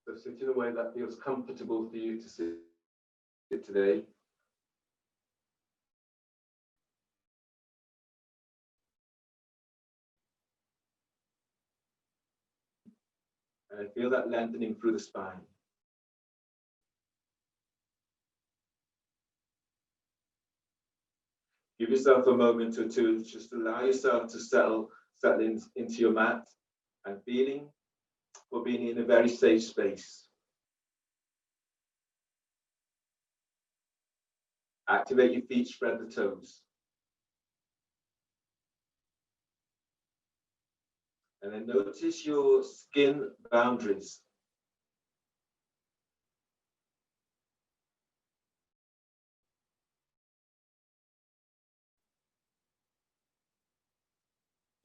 So sit in a way that feels comfortable for you to sit today. And feel that lengthening through the spine. Give yourself a moment or two, just allow yourself to settle into your mat and feeling for being in a very safe space. Activate your feet, spread the toes. And then notice your skin boundaries.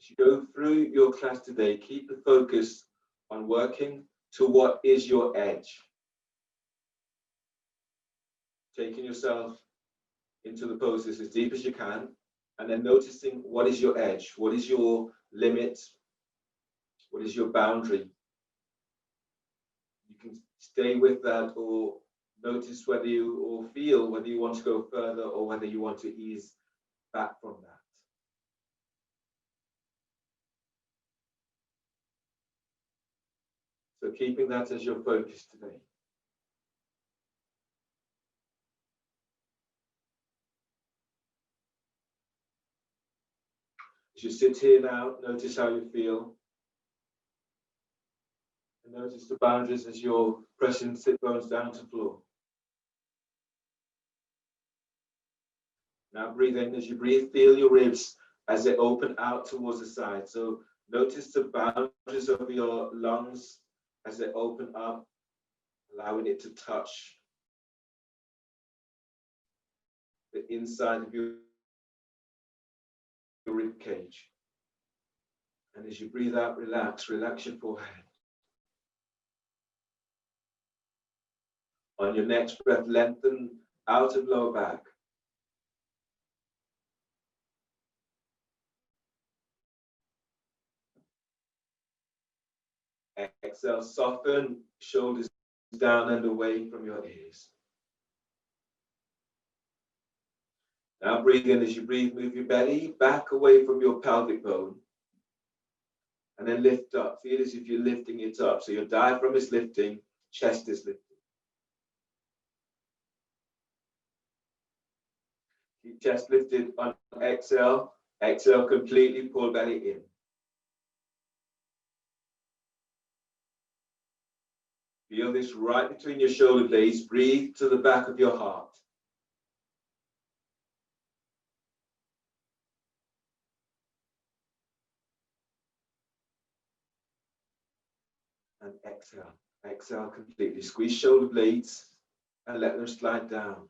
As you go through your class today, keep the focus on working to what is your edge. Taking yourself into the poses as deep as you can, and then noticing what is your edge, what is your limit, what is your boundary. You can stay with that or notice whether you, or feel whether you want to go further or whether you want to ease back from that. So keeping that as your focus today. As you sit here now, notice how you feel. And notice the boundaries as you're pressing sit bones down to floor. Now breathe in. As you breathe, feel your ribs as they open out towards the side. So notice the boundaries of your lungs as they open up, allowing it to touch the inside of your rib cage. And as you breathe out, relax your forehead. On your next breath, lengthen out of lower back. Exhale, soften shoulders down and away from your ears. Now breathe in. As you breathe, move your belly back away from your pelvic bone. And then lift up. Feel as if you're lifting it up. So your diaphragm is lifting, chest is lifting. Keep chest lifted on exhale. Exhale, completely pull belly in. Feel this right between your shoulder blades. Breathe to the back of your heart. And exhale. Exhale completely. Squeeze shoulder blades and let them slide down.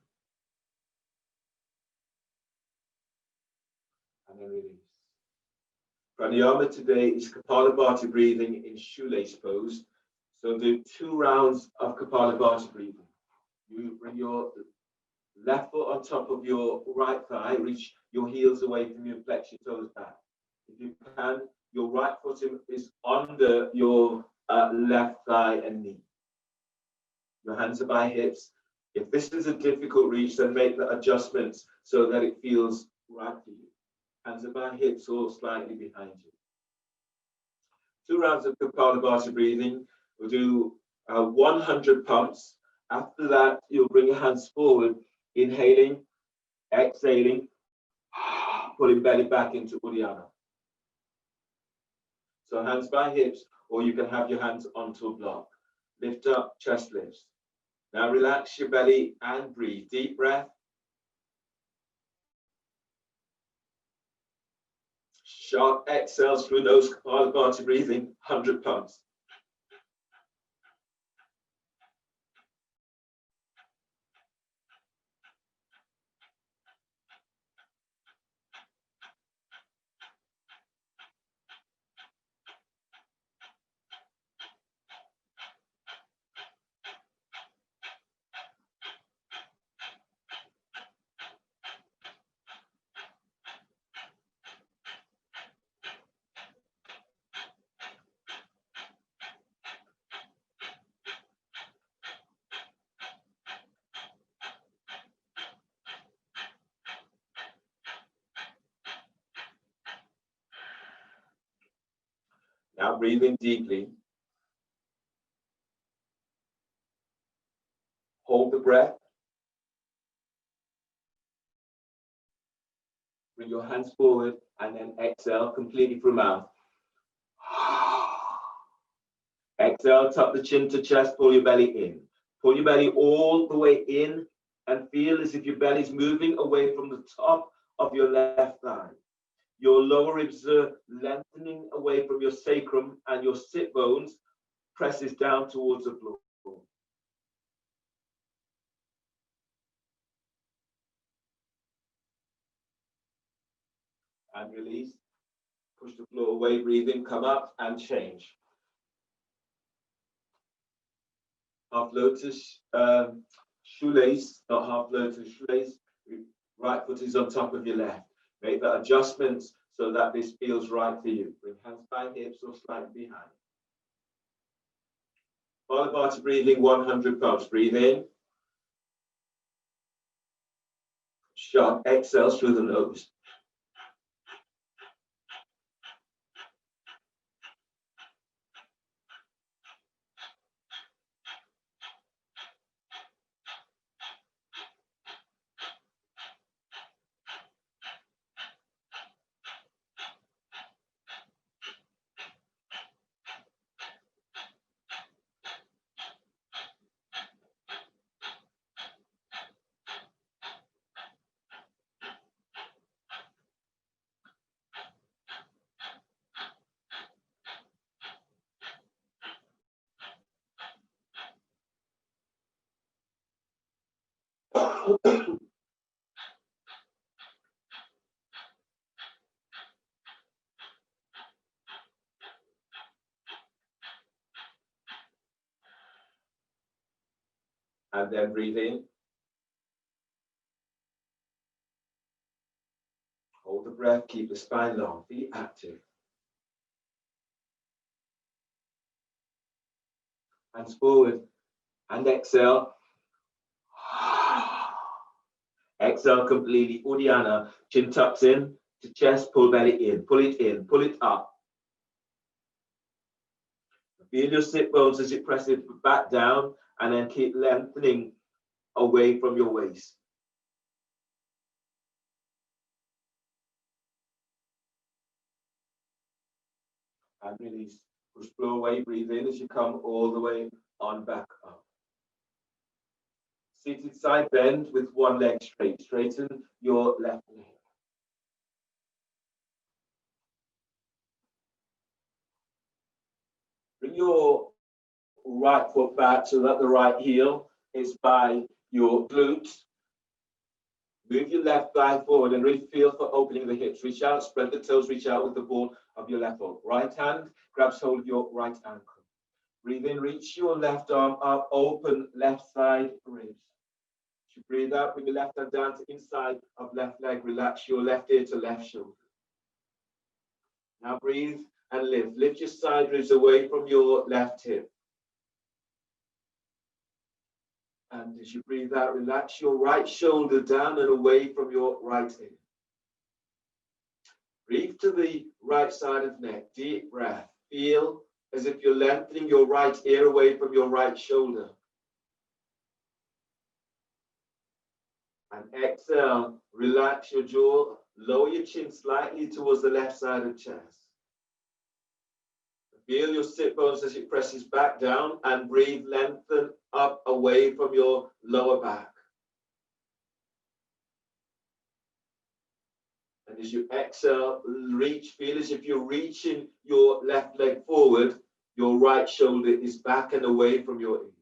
And then release. Pranayama today is Kapalabhati breathing in shoelace pose. So do 2 rounds of Kapalabhati breathing. You bring your left foot on top of your right thigh, reach your heels away from you, flex your toes back. If you can, your right foot is under your left thigh and knee. Your hands are by hips. If this is a difficult reach, then make the adjustments so that it feels right for you. Hands are by hips or slightly behind you. 2 rounds of Kapalabhati breathing. We'll do 100 pumps. After that, you'll bring your hands forward, inhaling, exhaling, pulling belly back into Uddiyana. So hands by hips, or you can have your hands onto a block. Lift up, chest lifts. Now relax your belly and breathe. Deep breath. Sharp exhales through nose, Kapalabhati breathing, 100 pumps. Now breathe in deeply. Hold the breath. Bring your hands forward and then exhale completely through mouth. Exhale, tuck the chin to chest, pull your belly in. Pull your belly all the way in and feel as if your belly is moving away from the top of your left thigh. Your lower ribs are lengthening away from your sacrum and your sit bones presses down towards the floor. And release. Push the floor away, breathe in, come up and change. Half lotus, shoelace, not half lotus, shoelace. Right foot is on top of your left. Make the adjustments so that this feels right for you. Bring hands by hips or slightly behind. Kapalabhati breathing 100 pumps. Breathe in. Sharp exhale through the nose. And then breathe in. Hold the breath, keep the spine long, be active. Hands forward and exhale. Exhale completely. Uddiyana, chin tucks in to chest, pull belly in, pull it up. Feel your sit bones as it presses back down and then keep lengthening away from your waist. And release. Push flow away, breathe in as you come all the way on back up. Seated side bend with one leg straight. Straighten your left leg. Bring your right foot back so that the right heel is by your glutes. Move your left thigh forward and really feel for opening the hips. Reach out, spread the toes, reach out with the ball of your left foot. Right hand grabs hold of your right ankle. Breathe in, reach your left arm up, open left side ribs. As you breathe out, bring your left hand down to inside of left leg. Relax your left ear to left shoulder. Now breathe and lift. Lift your side ribs away from your left hip. And as you breathe out, relax your right shoulder down and away from your right ear. Breathe to the right side of neck. Deep breath. Feel as if you're lengthening your right ear away from your right shoulder. And exhale, relax your jaw, lower your chin slightly towards the left side of chest. Feel your sit bones as it presses back down and breathe, lengthen up away from your lower back. And as you exhale, reach, feel as if you're reaching your left leg forward, your right shoulder is back and away from your ears.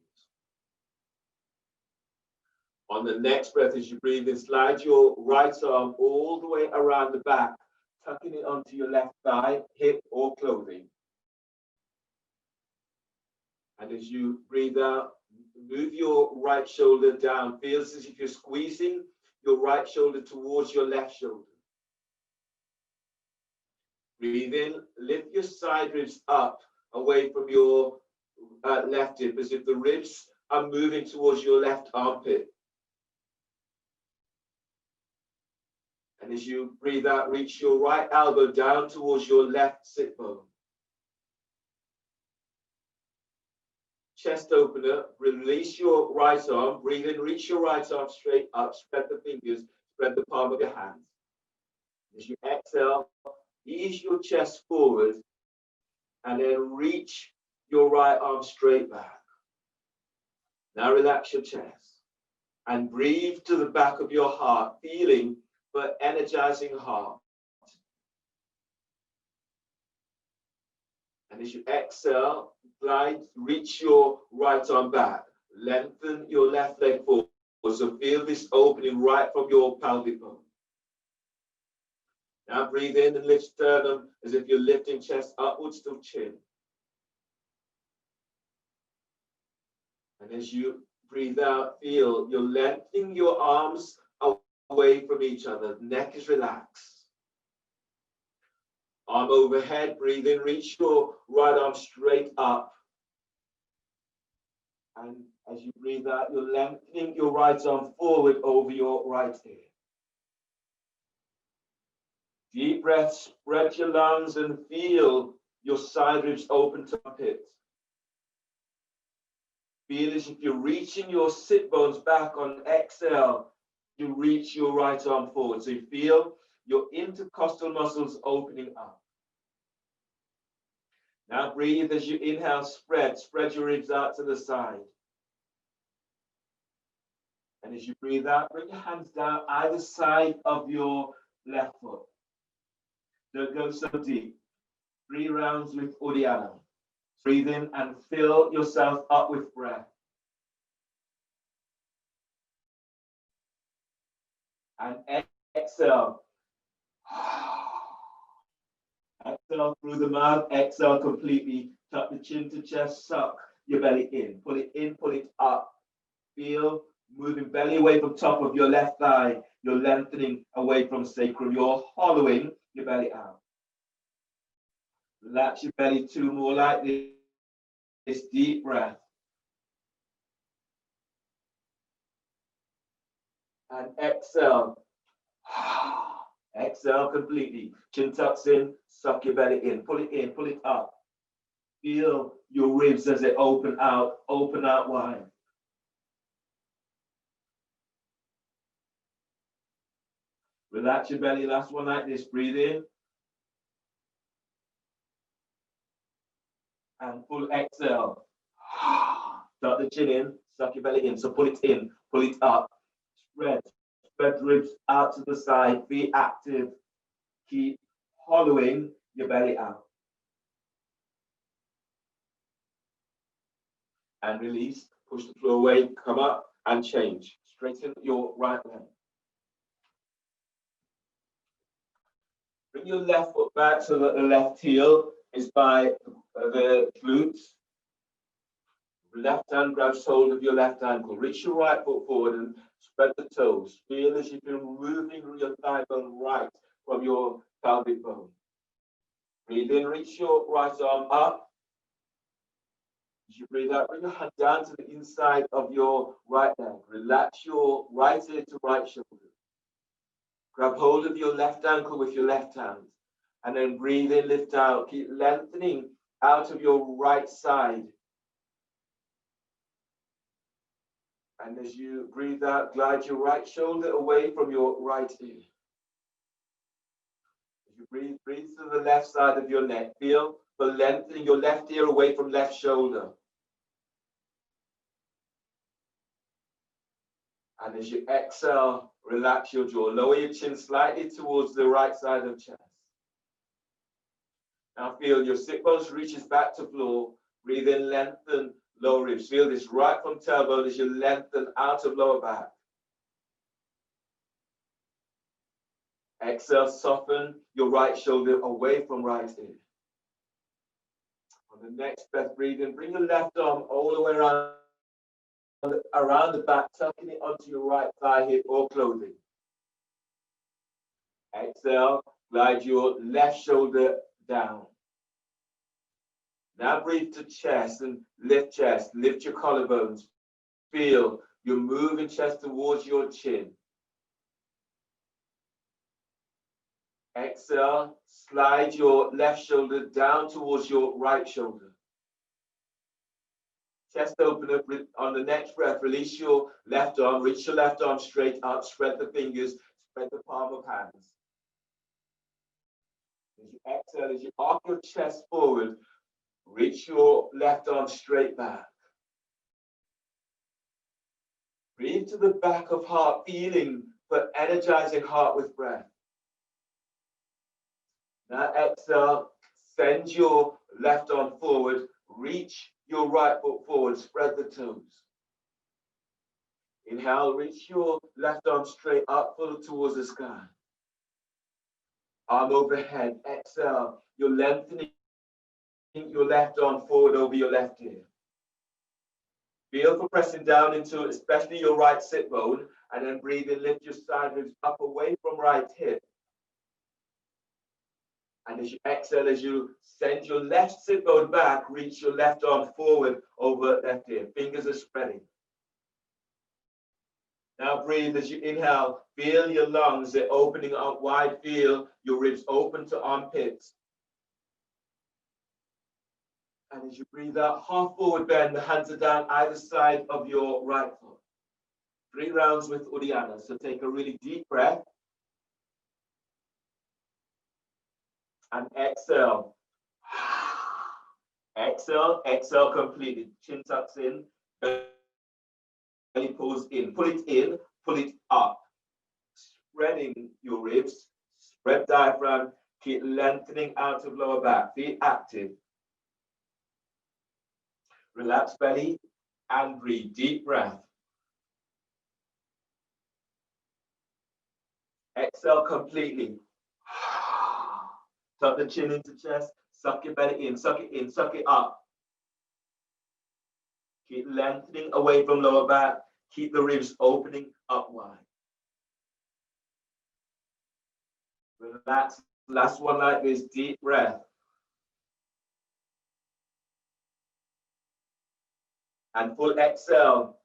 On the next breath, as you breathe in, slide your right arm all the way around the back, tucking it onto your left thigh, hip, or clothing. And as you breathe out, move your right shoulder down. Feels as if you're squeezing your right shoulder towards your left shoulder. Breathe in, lift your side ribs up away from your left hip, as if the ribs are moving towards your left armpit. And as you breathe out, reach your right elbow down towards your left sit bone. chest opener. Release your right arm. Breathe in, reach your right arm straight up. Spread the fingers, spread the palm of your hands. As you exhale, ease your chest forward and then reach your right arm straight back. Now relax your chest and breathe to the back of your heart, feeling the energizing heart. And as you exhale, glide, reach your right arm back. Lengthen your left leg forward. So feel this opening right from your pelvic bone. Now breathe in and lift sternum as if you're lifting chest upwards to chin. And as you breathe out, feel you're lengthening your arms away from each other. Neck is relaxed. Arm overhead, breathe in, reach your right arm straight up. And as you breathe out, you're lengthening your right arm forward over your right ear. Deep breath, spread your lungs and feel your side ribs open to the pit. Feel as if you're reaching your sit bones back on exhale. You reach your right arm forward. So you feel your intercostal muscles opening up. Now breathe as you inhale, spread your ribs out to the side. And as you breathe out, bring your hands down either side of your left foot. Don't go so deep. 3 rounds with Uddiyana. Breathe in and fill yourself up with breath. And exhale. Exhale through the mouth. Exhale completely. Tuck the chin to chest. Suck your belly in. Pull it up. Feel moving belly away from top of your left thigh. You're lengthening away from sacrum. You're hollowing your belly out. Relax your belly 2 more like this. This deep breath. And exhale. Exhale completely. Chin tucks in, suck your belly in, pull it up. Feel your ribs as they open out wide. Relax your belly, last one like this. Breathe in. And full exhale. Tuck the chin in, suck your belly in. So pull it in, pull it up. Spread ribs out to the side. Be active. Keep hollowing your belly out. And release. Push the floor away. Come up and change. Straighten your right leg. Bring your left foot back so that the left heel is by the glutes. Left hand grabs hold of your left ankle. Reach your right foot forward and spread the toes. Feel as if you're moving your thigh bone right from your pelvic bone. Breathe in, reach your right arm up. As you breathe out, bring your hand down to the inside of your right leg. Relax your right ear to right shoulder. Grab hold of your left ankle with your left hand. And then breathe in, lift out. Keep lengthening out of your right side. And as you breathe out, glide your right shoulder away from your right ear. As you breathe to the left side of your neck. Feel the lengthening your left ear away from left shoulder. And as you exhale, relax your jaw. Lower your chin slightly towards the right side of chest. Now feel your sit bones reaches back to floor. Breathe in, lengthen lower ribs. Feel this right from tailbone as you lengthen out of lower back. Exhale, soften your right shoulder away from right ear. On the next breath, breathe in. Bring your left arm all the way around the back, tucking it onto your right thigh, hip, or clothing. Exhale, glide your left shoulder down. Now breathe to chest and lift your collarbones. Feel you're moving chest towards your chin. Exhale, slide your left shoulder down towards your right shoulder. chest open up. On the next breath, release your left arm, reach your left arm straight up, spread the fingers, spread the palm of hands. As you exhale, as you arc your chest forward, reach your left arm straight back. Breathe to the back of heart, feeling but energizing heart with breath. Now exhale, send your left arm forward, reach your right foot forward, spread the toes. Inhale, reach your left arm straight up, full towards the sky. Arm overhead. Exhale, you're lengthening your left arm forward over your left ear. Feel for pressing down into especially your right sit bone, and then breathe in, lift your side ribs up away from right hip. And as you exhale, as you send your left sit bone back, reach your left arm forward over left ear. Fingers are spreading. Now breathe as you inhale. Feel your lungs, they're opening up wide. Feel your ribs open to armpits. And as you breathe out, half forward bend, the hands are down either side of your right foot. 3 rounds with Uddiyana. So take a really deep breath. And exhale. Exhale, exhale completely. Chin tucks in, belly pulls in. Pull it up. Spreading your ribs, spread diaphragm, keep lengthening out of lower back. Feet active. Relax belly and breathe. Deep breath. Exhale completely. Tuck the chin into chest. Suck your belly in. Suck it up. Keep lengthening away from lower back. Keep the ribs opening up wide. Relax. Last one like this. Deep breath. And full exhale.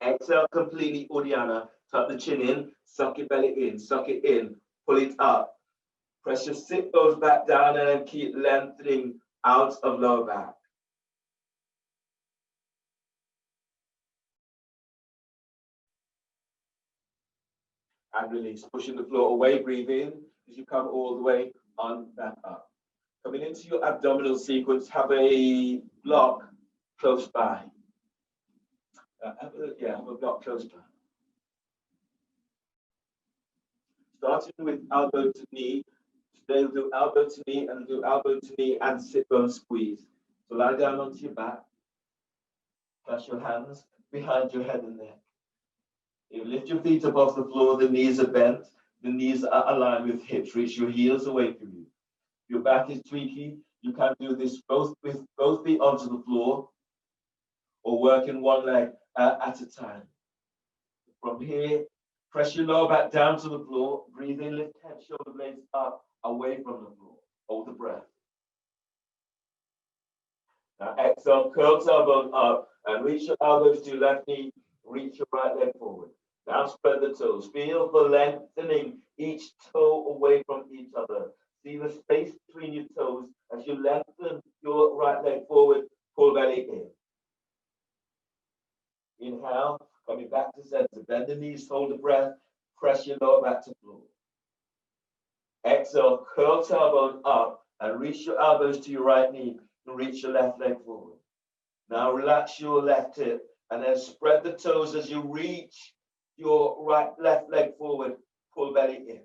Exhale completely, Uddiyana. Tuck the chin in, suck your belly in, suck it in, pull it up. Press your sit bones back down and then keep lengthening out of lower back. And release, pushing the floor away, breathe in as you come all the way on back up. Coming into your abdominal sequence, have a block close by. Have a block close by. Starting with elbow to knee. Today we'll do elbow to knee and do elbow to knee and sit bone squeeze. So lie down onto your back. Clasp your hands behind your head and neck. You lift your feet above the floor, the knees are bent, the knees are aligned with hips. Reach your heels away from you. If your back is tweaky, you can do this both with both feet onto the floor or work in one leg at a time. From here, press your lower back down to the floor. Breathe in, lift head, shoulder blades up, away from the floor. Hold the breath. Now exhale, curl tailbone up and reach your elbows to your left knee. Reach your right leg forward. Now spread the toes. Feel for lengthening each toe away from each other. See the space between your toes as you lengthen your right leg forward. Pull belly in. Inhale, coming back to center. Bend the knees, hold the breath. Press your lower back to floor. Exhale, curl tailbone up and reach your elbows to your right knee and reach your left leg forward. Now relax your left hip and then spread the toes as you reach your left leg forward. Pull belly in.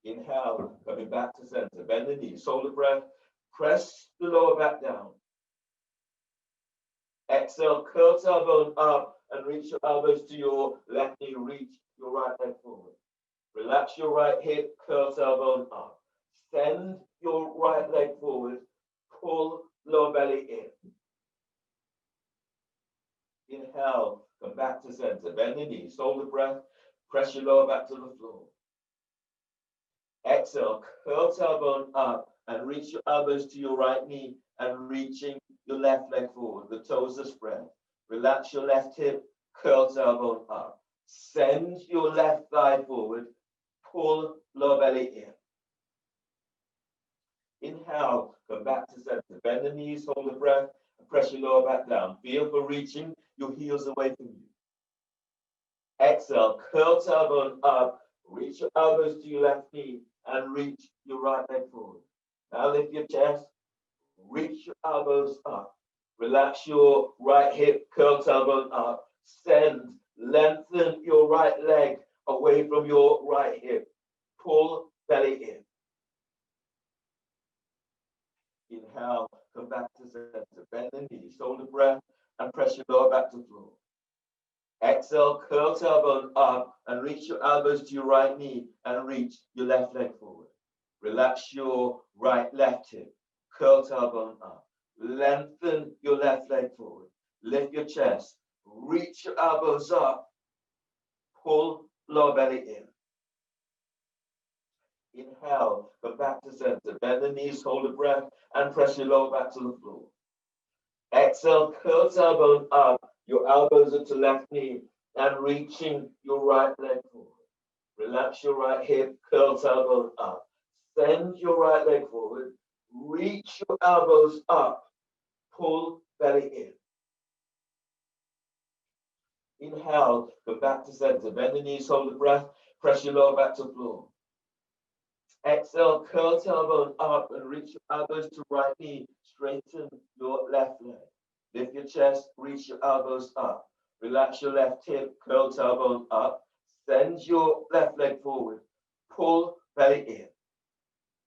Inhale, coming back to center. Bend the knees, hold the breath. Press the lower back down. Exhale, curl tailbone up and reach your elbows to your left knee. Reach your right leg forward. Relax your right hip, curl tailbone up. Send your right leg forward. Pull lower belly in. Inhale, come back to center. Bend the knees, hold the breath. Press your lower back to the floor. Exhale, curl tailbone up and reach your elbows to your right knee and reaching your left leg forward. The toes are spread. Relax your left hip, curl tailbone up. Send your left thigh forward. Pull lower belly in. Inhale, come back to center. Bend the knees, hold the breath, Press your lower back down. Feel for reaching your heels away from you. Exhale, curl tailbone up. Reach your elbows to your left knee and reach your right leg forward. Now lift your chest. Reach your elbows up. Relax your right hip, curl tailbone up. Send, lengthen your right leg away from your right hip. Pull belly in. Inhale, come back to center. Bend the knees, hold the breath, and press your lower back to the floor. Exhale, curl tailbone up and reach your elbows to your right knee and reach your left leg forward. Relax your right left hip, curl tailbone up. Lengthen your left leg forward. Lift your chest, reach your elbows up, pull lower belly in. Inhale, come back to center. Bend the knees, hold the breath, and press your lower back to the floor. Exhale, curl tailbone up. Your elbows are to left knee and reaching your right leg forward. Relax your right hip, curl tailbone up. Send your right leg forward. Reach your elbows up. Pull belly in. Inhale, come back to center. Bend the knees, hold the breath. Press your lower back to the floor. Exhale, curl tailbone up and reach your elbows to right knee. Straighten your left leg. Lift your chest, reach your elbows up. Relax your left hip, curl tailbone up. Send your left leg forward. Pull belly in.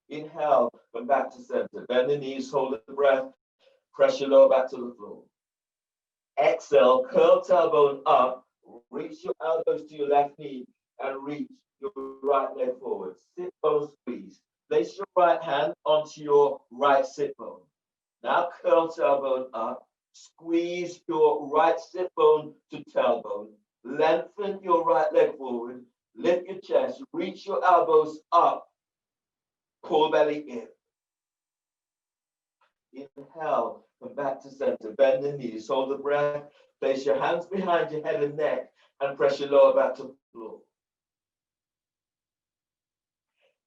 Inhale, come back to center. Bend the knees, hold the breath. Press your lower back to the floor. Exhale, curl tailbone up. Reach your elbows to your left knee and reach your right leg forward. Sit bone squeeze. Place your right hand onto your right sit bone. Now curl tailbone up. Squeeze your right sit bone to tailbone. Lengthen your right leg forward. Lift your chest. Reach your elbows up. Pull belly in. Inhale. Come back to center. Bend the knees. Hold the breath. Place your hands behind your head and neck and press your lower back to the floor.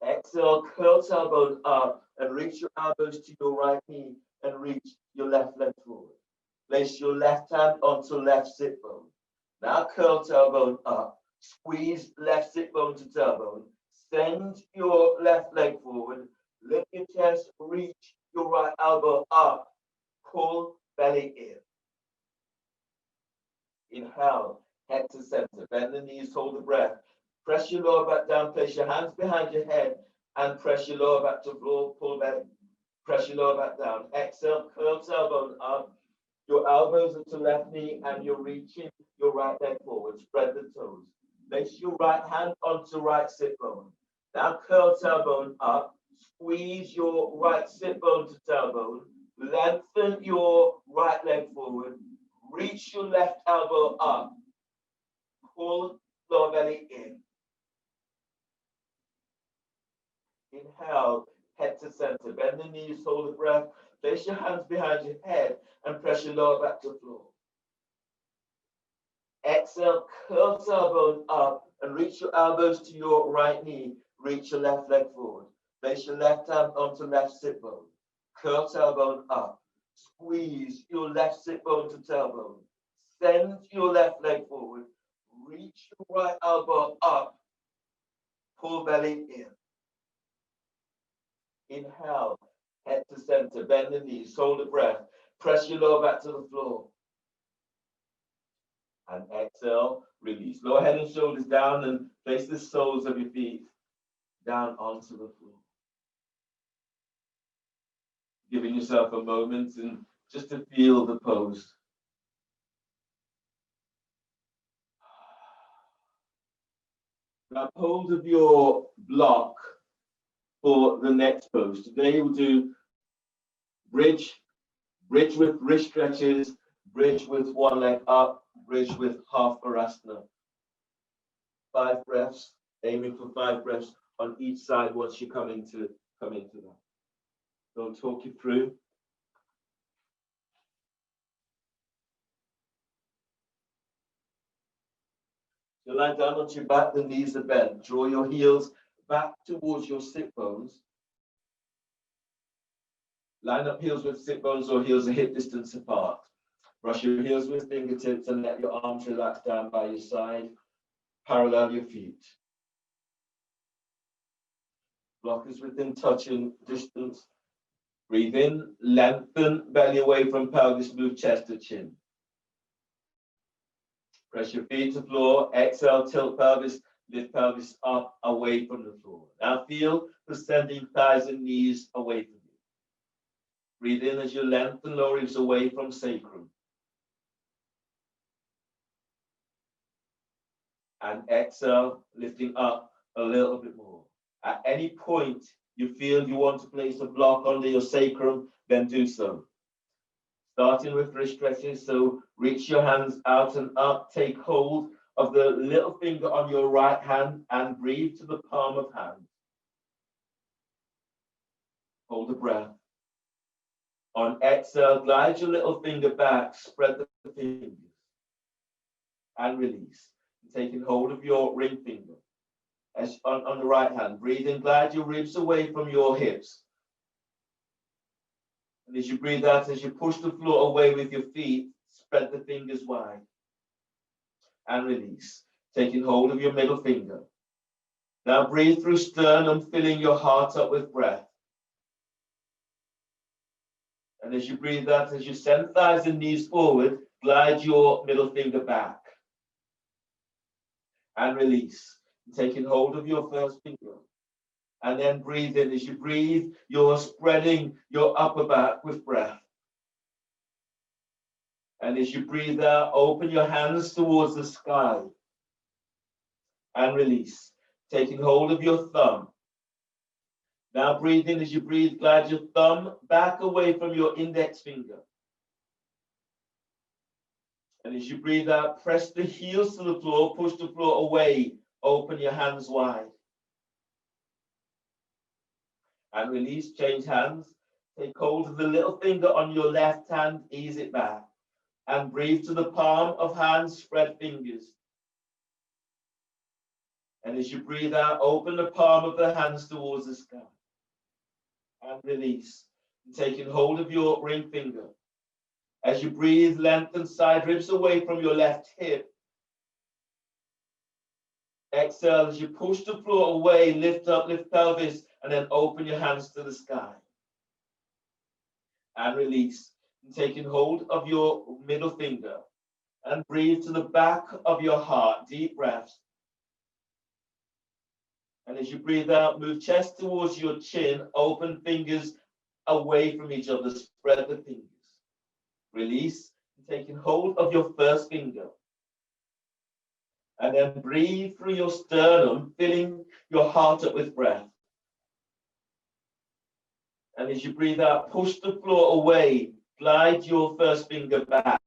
Exhale, curl tailbone up and reach your elbows to your right knee and reach your left leg forward. Place your left hand onto left sit bone. Now curl tailbone up. Squeeze left sit bone to tailbone. Send your left leg forward. Lift your chest. Reach your right elbow up. Pull belly in. Inhale, head to center. Bend the knees, hold the breath. Press your lower back down. Place your hands behind your head and press your lower back to the floor. Pull belly. Press your lower back down. Exhale, curl tailbone up. Your elbows are to left knee and you're reaching your right leg forward. Spread the toes. Place your right hand onto right sit bone. Now curl tailbone up. Squeeze your right sit bone to tailbone. Lengthen your right leg forward. Reach your left elbow up. Pull lower belly in. Inhale, head to center. Bend the knees, hold the breath. Place your hands behind your head and press your lower back to the floor. Exhale, curl tailbone up and reach your elbows to your right knee. Reach your left leg forward. Place your left hand onto left sit bone. Curl tailbone up. Squeeze your left sit bone to tailbone. Send your left leg forward. Reach your right elbow up. Pull belly in. Inhale, head to center. Bend the knees, hold the breath. Press your lower back to the floor. And exhale, release. Lower head and shoulders down and place the soles of your feet down onto the floor. Giving yourself a moment and just to feel the pose. Grab hold of your block for the next pose. Today we'll do bridge with wrist stretches, bridge with one leg up, bridge with half Parasana. 5 breaths, aiming for 5 breaths on each side once you come into that. I'll talk you through. You lie down onto your back, the knees are bent. Draw your heels back towards your sit bones. Line up heels with sit bones or heels a hip distance apart. Brush your heels with fingertips and let your arms relax down by your side. Parallel your feet. Blockers within touching distance. Breathe in, lengthen belly away from pelvis, move chest to chin. Press your feet to floor, exhale, tilt pelvis, lift pelvis up away from the floor. Now feel the sending thighs and knees away from you. Breathe in as you lengthen lower ribs away from sacrum. And exhale, lifting up a little bit more. At any point you feel you want to place a block under your sacrum, then do so. Starting with wrist stretches, so reach your hands out and up, take hold of the little finger on your right hand and breathe to the palm of hand. Hold the breath. On exhale, glide your little finger back, spread the fingers and release. Taking hold of your ring finger as on the right hand. Breathe in, glide your ribs away from your hips. And as you breathe out, as you push the floor away with your feet, spread the fingers wide and release. Taking hold of your middle finger. Now breathe through sternum, filling your heart up with breath. And as you breathe out, as you send thighs and knees forward, glide your middle finger back and release. Taking hold of your first finger. And then breathe in. As you breathe, you're spreading your upper back with breath. And as you breathe out, open your hands towards the sky and release. Taking hold of your thumb. Now breathe in. As you breathe, glide your thumb back away from your index finger. And as you breathe out, press the heels to the floor, push the floor away, open your hands wide. And release, change hands. Take hold of the little finger on your left hand, ease it back. And breathe to the palm of hands, spread fingers. And as you breathe out, open the palm of the hands towards the sky. And release. And taking hold of your ring finger. As you breathe, lengthen side ribs away from your left hip. Exhale as you push the floor away, lift up, lift pelvis, and then open your hands to the sky. And release. And taking hold of your middle finger. And breathe to the back of your heart. Deep breaths. And as you breathe out, move chest towards your chin. Open fingers away from each other. Spread the fingers. Release, taking hold of your first finger. And then breathe through your sternum, filling your heart up with breath. And as you breathe out, push the floor away. Glide your first finger back.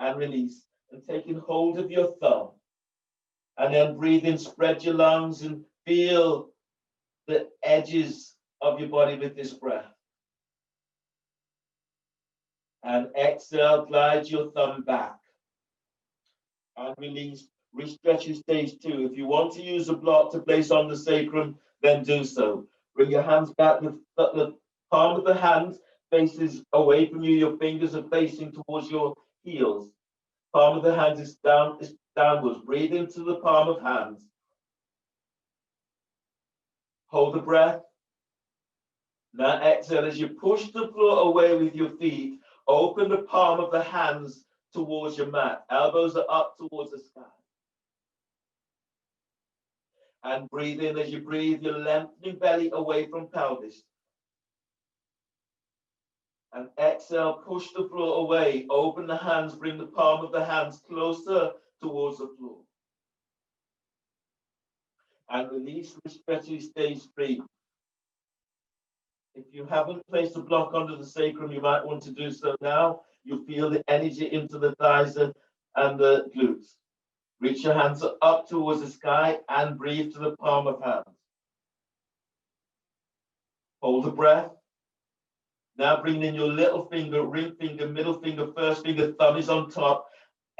And release. And taking hold of your thumb. And then breathe in, spread your lungs and feel the edges of your body with this breath. And exhale, glide your thumb back. And release, re-stretch your stage 2. If you want to use a block to place on the sacrum, then do so. Bring your hands back, the palm of the hand faces away from you. Your fingers are facing towards your heels. Palm of the hand is downwards. Breathe into the palm of hand. Hold the breath. Now exhale as you push the floor away with your feet. Open the palm of the hands towards your mat. Elbows are up towards the sky. And breathe in. As you breathe, you're lengthening belly away from pelvis. And exhale, push the floor away. Open the hands, bring the palm of the hands closer towards the floor. And release, stretching stage 3. If you haven't placed a block under the sacrum, you might want to do so now. You feel the energy into the thighs and the glutes. Reach your hands up towards the sky and breathe to the palm of hands. Hold the breath. Now bring in your little finger, ring finger, middle finger, first finger, thumb is on top.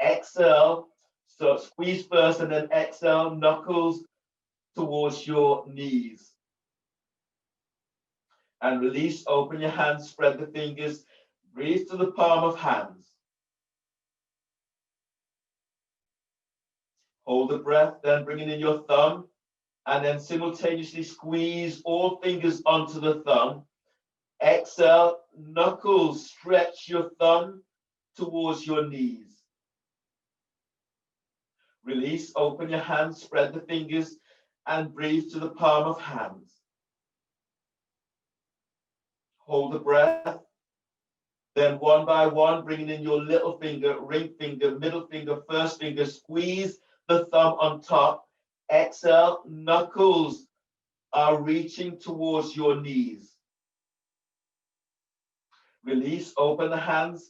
Exhale. So squeeze first and then exhale, knuckles towards your knees. And release, open your hands, spread the fingers, breathe to the palm of hands. Hold the breath, then bringing in your thumb, and then simultaneously squeeze all fingers onto the thumb. Exhale, knuckles, stretch your thumb towards your knees. Release, open your hands, spread the fingers, and breathe to the palm of hands. Hold the breath. Then one by one, bringing in your little finger, ring finger, middle finger, first finger, squeeze the thumb on top. Exhale, knuckles are reaching towards your knees. Release, open the hands,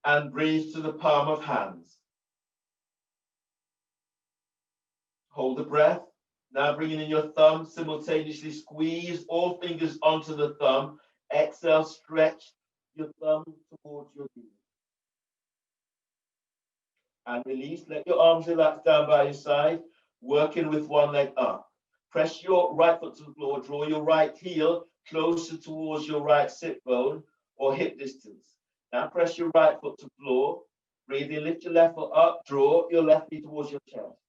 and breathe to the palm of hands. Hold the breath. Now bringing in your thumb, simultaneously squeeze all fingers onto the thumb. Exhale, stretch your thumb towards your knee. And release, let your arms relax down by your side, working with one leg up. Press your right foot to the floor, draw your right heel closer towards your right sit bone or hip distance. Now press your right foot to the floor, breathe in, lift your left foot up, draw your left knee towards your chest.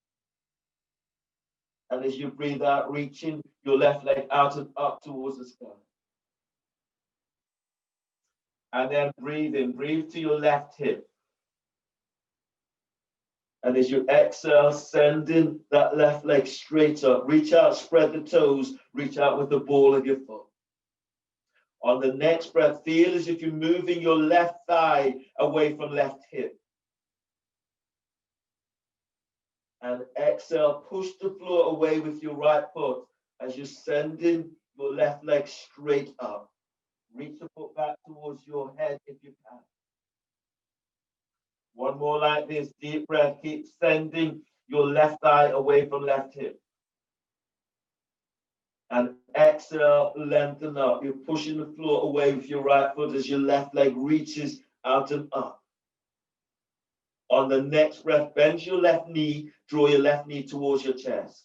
And as you breathe out, reaching your left leg out and up towards the sky. And then breathe in, breathe to your left hip. And as you exhale, sending that left leg straight up. Reach out, spread the toes, reach out with the ball of your foot. On the next breath, feel as if you're moving your left thigh away from left hip. And exhale, push the floor away with your right foot as you're sending your left leg straight up. Reach the foot back towards your head if you can. One more like this, deep breath. Keep sending your left thigh away from left hip. And exhale, lengthen up. You're pushing the floor away with your right foot as your left leg reaches out and up. On the next breath, bend your left knee, draw your left knee towards your chest.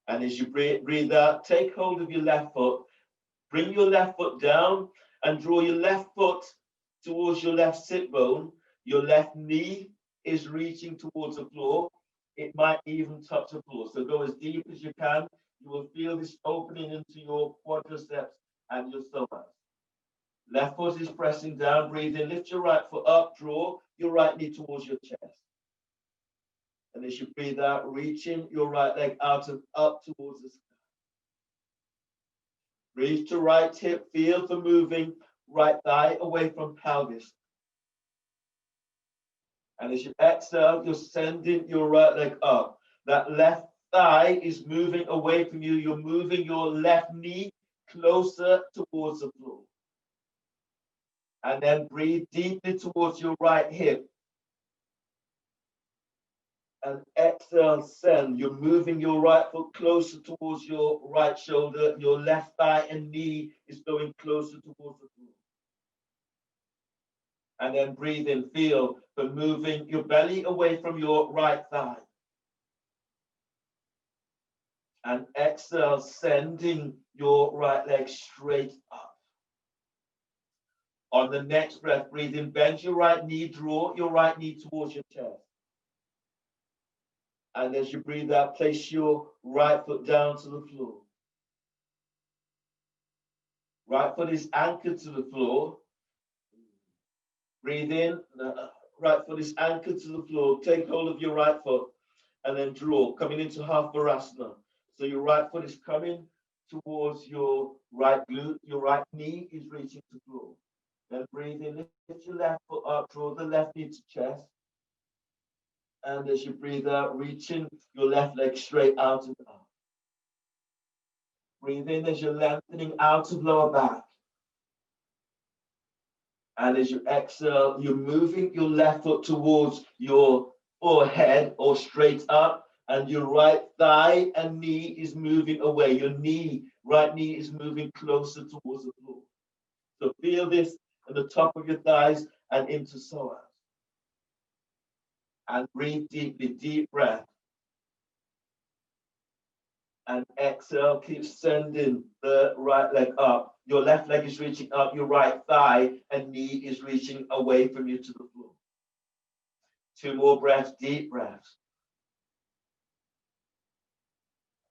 And as you breathe out, take hold of your left foot, bring your left foot down and draw your left foot towards your left sit bone. Your left knee is reaching towards the floor. It might even touch the floor. So go as deep as you can. You will feel this opening into your quadriceps and your psoas. Left foot is pressing down. Breathe in. Lift your right foot up. Draw your right knee towards your chest. And as you breathe out, reaching your right leg out and up towards the sky. Breathe to right hip. Feel for moving right thigh away from pelvis. And as you exhale, you're sending your right leg up. That left thigh is moving away from you. You're moving your left knee closer towards the floor. And then breathe deeply towards your right hip. And exhale, send. You're moving your right foot closer towards your right shoulder. Your left thigh and knee is going closer towards the floor. And then breathe in, feel for moving your belly away from your right thigh. And exhale, sending your right leg straight up. On the next breath, breathe in, bend your right knee, draw your right knee towards your chest. And as you breathe out, place your right foot down to the floor. Right foot is anchored to the floor. Breathe in, right foot is anchored to the floor. Take hold of your right foot and then draw, coming into half Virasana. So your right foot is coming towards your right glute. Your right knee is reaching to the floor. Then breathe in, lift your left foot up, draw the left knee to chest. And as you breathe out, reaching your left leg straight out and up. Breathe in as you're lengthening out of lower back. And as you exhale, you're moving your left foot towards your forehead or straight up. And your right thigh and knee is moving away. Your right knee is moving closer towards the floor. So feel this at the top of your thighs and into psoas. And breathe deeply, deep breath. And exhale, keep sending the right leg up. Your left leg is reaching up, your right thigh and knee is reaching away from you to the floor. 2 more breaths, deep breaths.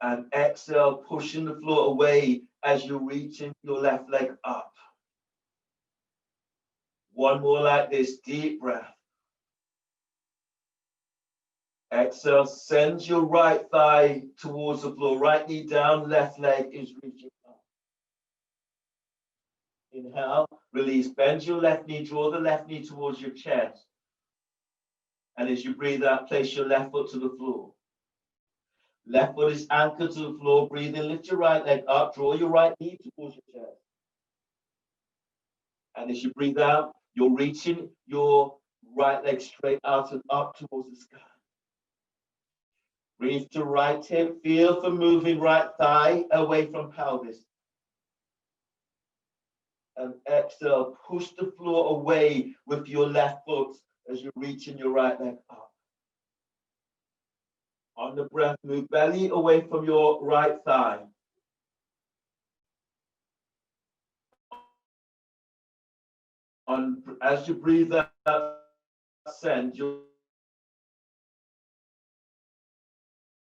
And exhale, pushing the floor away as you're reaching your left leg up. 1 more like this, deep breath. Exhale, send your right thigh towards the floor. Right knee down, left leg is reaching up. Inhale, release, bend your left knee, draw the left knee towards your chest. And as you breathe out, place your left foot to the floor. Left foot is anchored to the floor. Breathe in, lift your right leg up, draw your right knee towards your chest. And as you breathe out, you're reaching your right leg straight out and up towards the sky. Breathe to right hip, feel for moving right thigh away from pelvis. And exhale, push the floor away with your left foot as you're reaching your right leg up. On the breath, move belly away from your right thigh. As you breathe out, send your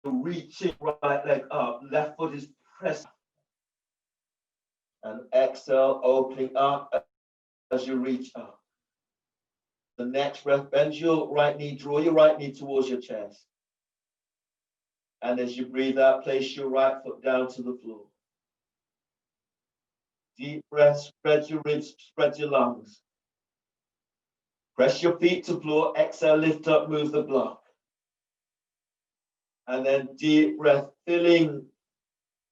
reaching right leg up, left foot is pressed. And exhale, opening up as you reach up. The next breath, bend your right knee, draw your right knee towards your chest. And as you breathe out, place your right foot down to the floor. Deep breath, spread your ribs, spread your lungs. Press your feet to the floor, exhale, lift up, move the block. And then deep breath, filling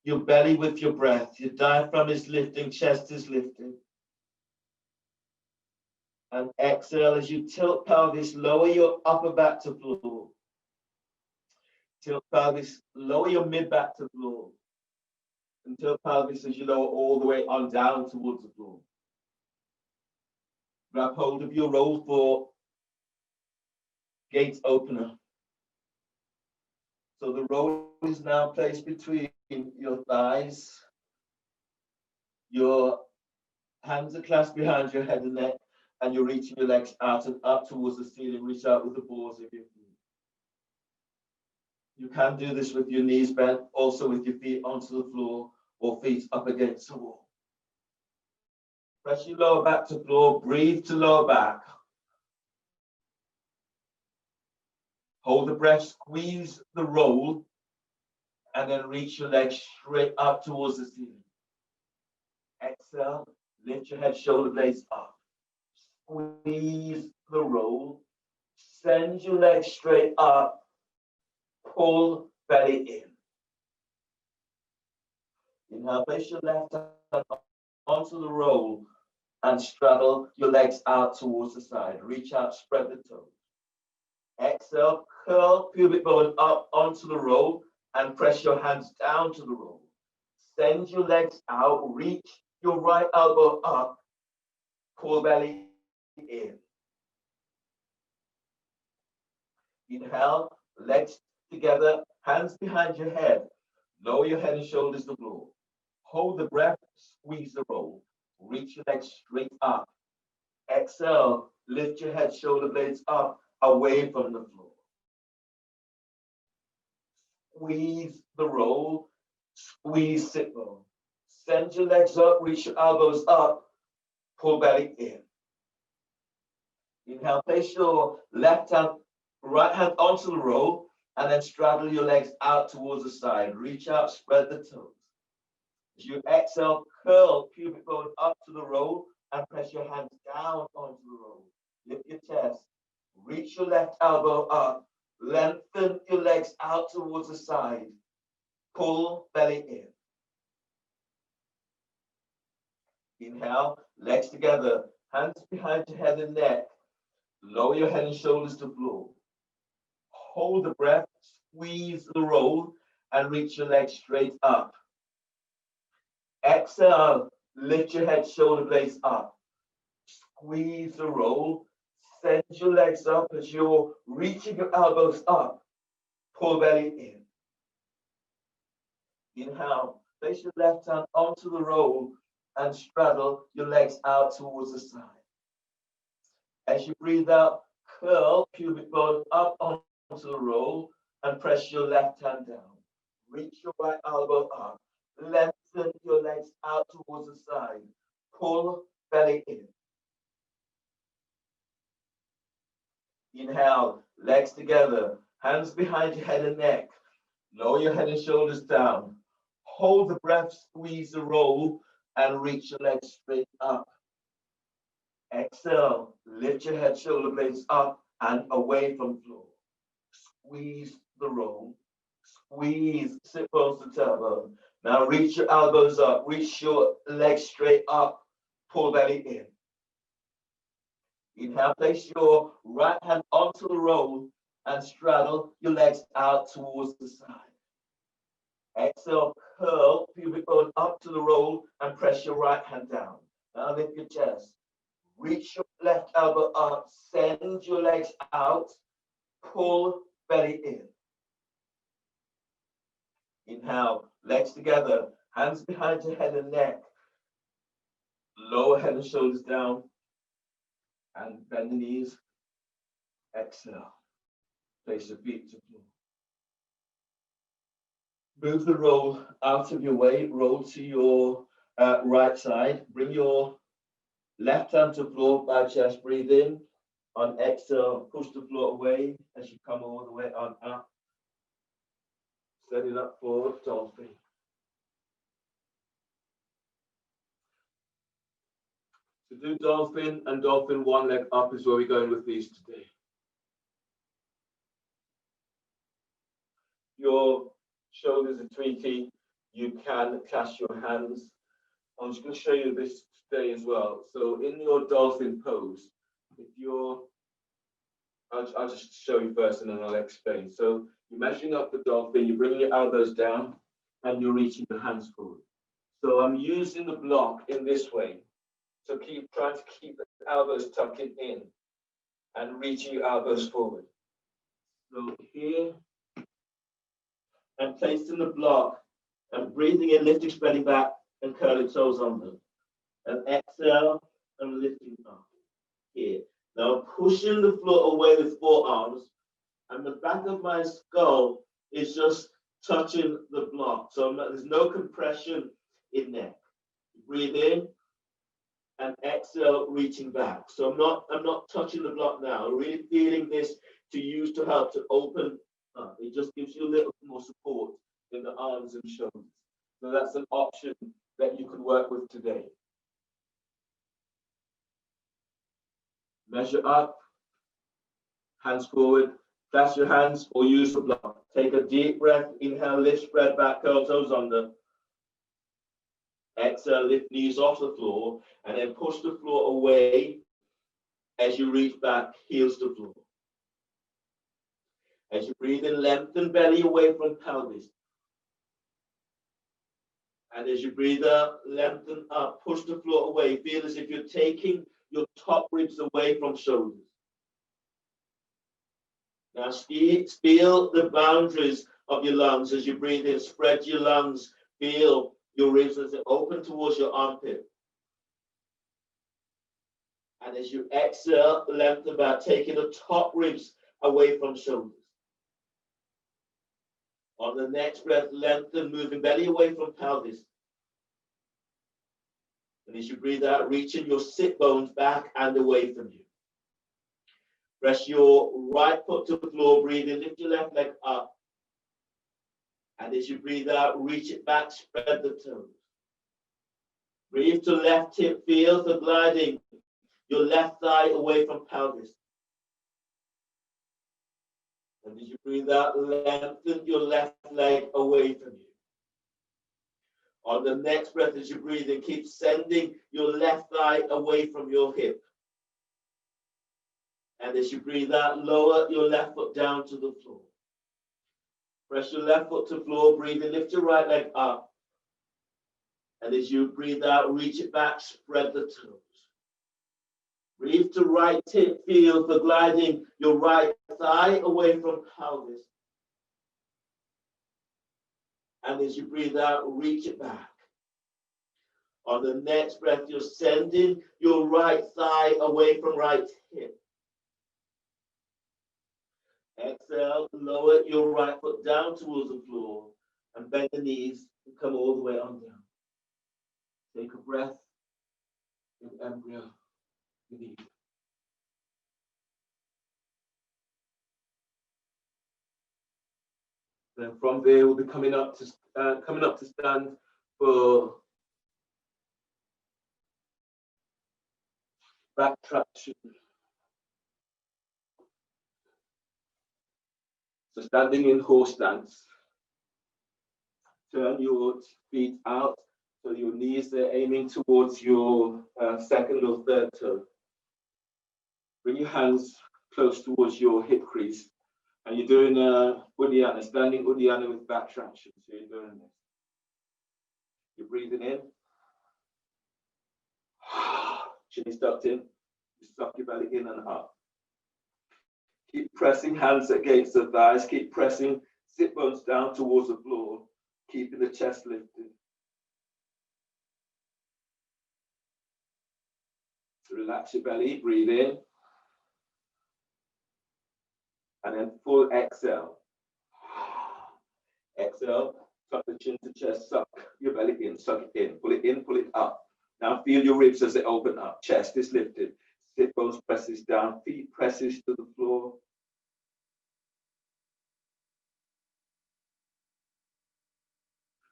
your belly with your breath. Your diaphragm is lifting, chest is lifting. And exhale as you tilt pelvis, lower your upper back to floor. Tilt pelvis, lower your mid back to floor. And tilt pelvis as you lower all the way on down towards the floor. Grab hold of your roll for gate opener. So the roll is now placed between your thighs. Your hands are clasped behind your head and neck, and you're reaching your legs out and up towards the ceiling. Reach out with the balls of your feet. You can do this with your knees bent, also with your feet onto the floor or feet up against the wall. Press your lower back to floor, breathe to lower back. Hold the breath, squeeze the roll, and then reach your legs straight up towards the ceiling. Exhale, lift your head, shoulder blades up. Squeeze the roll, send your legs straight up, pull belly in. Inhale, place your left hand onto the roll and straddle your legs out towards the side. Reach out, spread the toes. Exhale, curl pubic bone up onto the roll and press your hands down to the roll. Send your legs out, reach your right elbow up, pull belly in. Inhale, legs together, hands behind your head. Lower your head and shoulders to the floor. Hold the breath, squeeze the roll. Reach your legs straight up. Exhale, lift your head, shoulder blades up, away from the floor. Squeeze the roll, squeeze sit bone. Send your legs up, reach your elbows up, pull belly in. Inhale, place your left hand, right hand onto the roll, and then straddle your legs out towards the side. Reach out, spread the toes. As you exhale, curl pubic bone up to the roll and press your hands down onto the roll. Lift your chest, reach your left elbow up, lengthen your legs out towards the side, pull belly in. Inhale, legs together, hands behind your head and neck, lower your head and shoulders to the floor. Hold the breath, squeeze the roll, and reach your legs straight up. Exhale, lift your head, shoulder blades up. Squeeze the roll, send your legs up as you're reaching your elbows up. Pull belly in. Inhale, place your left hand onto the roll and straddle your legs out towards the side. As you breathe out, curl pubic bone up onto the roll and press your left hand down. Reach your right elbow up. Lengthen your legs out towards the side. Pull belly in. Inhale, legs together, hands behind your head and neck. Lower your head and shoulders down. Hold the breath, squeeze the roll, and reach your legs straight up. Exhale, lift your head, shoulder blades up and away from floor. Squeeze the roll. Squeeze sit bones to tailbone. Now reach your elbows up. Reach your legs straight up. Pull belly in. Inhale, place your right hand onto the roll and straddle your legs out towards the side. Exhale, curl pubic bone up to the roll and press your right hand down. Now lift your chest. Reach your left elbow up. Send your legs out. Pull belly in. Inhale, legs together, hands behind your head and neck. Lower head and shoulders down. And bend the knees. Exhale. Place your feet to floor. Move the roll out of your way. Roll to your right side. Bring your left hand to floor, by chest. Breathe in. On exhale, push the floor away as you come all the way on up. Set it up for dolphin. To do dolphin and dolphin one leg up is where we're going with these today. Your shoulders are tweaky. You can clasp your hands. I'm just going to show you this today as well. So in your dolphin pose, if you're, I'll just show you first and then I'll explain. So you're measuring up the dolphin, you're bringing your elbows down and you're reaching your hands forward. So I'm using the block in this way. So keep trying to keep the elbows tucking in and reaching your elbows forward. So here, and placed in the block, and breathing in, lifting, spreading back, and curling toes under. And exhale, and lifting up. Here. Now pushing the floor away with forearms, and the back of my skull is just touching the block. So there's no compression in neck. Breathe in, and exhale, reaching back. So I'm not touching the block now. Really feeling this to use to help to open up. It just gives you a little more support in the arms and shoulders. So that's an option that you can work with today. Measure up, hands forward, clasp your hands or use the block. Take a deep breath, inhale, lift, spread back, curl toes under. Exhale, lift knees off the floor, and then push the floor away as you reach back, heels to floor. As you breathe in, lengthen belly away from pelvis. And as you breathe out, lengthen up, push the floor away. Feel as if you're taking your top ribs away from shoulders. Now feel the boundaries of your lungs as you breathe in. Spread your lungs. Feel your ribs as they open towards your armpit. And as you exhale, lengthen back, taking the top ribs away from shoulders. On the next breath, lengthen, moving belly away from pelvis. And as you breathe out, reaching your sit bones back and away from you. Press your right foot to the floor, breathe in, lift your left leg up. And as you breathe out, reach it back, spread the toes. Breathe to left hip, feel the gliding, your left thigh away from pelvis. And as you breathe out, lengthen your left leg away from you. On the next breath, as you breathe in, keep sending your left thigh away from your hip. And as you breathe out, lower your left foot down to the floor. Press your left foot to the floor, breathe in, lift your right leg up. And as you breathe out, reach it back, spread the toes. Breathe to right hip, feel for gliding your right thigh away from pelvis. And as you breathe out, reach it back. On the next breath, you're sending your right thigh away from right hip. Exhale, lower your right foot down towards the floor and bend the knees and come all the way on down. Take a breath in embryo beneath. Then from there, we'll be coming up to stand for back traction. So standing in horse stance, turn your feet out so your knees are aiming towards your second or third toe. Bring your hands close towards your hip crease, and you're doing Uddiyana, standing Uddiyana with back traction. So you're doing this. You're breathing in. Chin is tucked in. You suck your belly in and up. Keep pressing hands against the thighs. Keep pressing sit bones down towards the floor, keeping the chest lifted. So relax your belly, breathe in. And then full exhale. Exhale, tuck the chin to chest, suck your belly in, suck it in, pull it up. Now feel your ribs as they open up, chest is lifted, sit bones presses down, feet presses to the floor.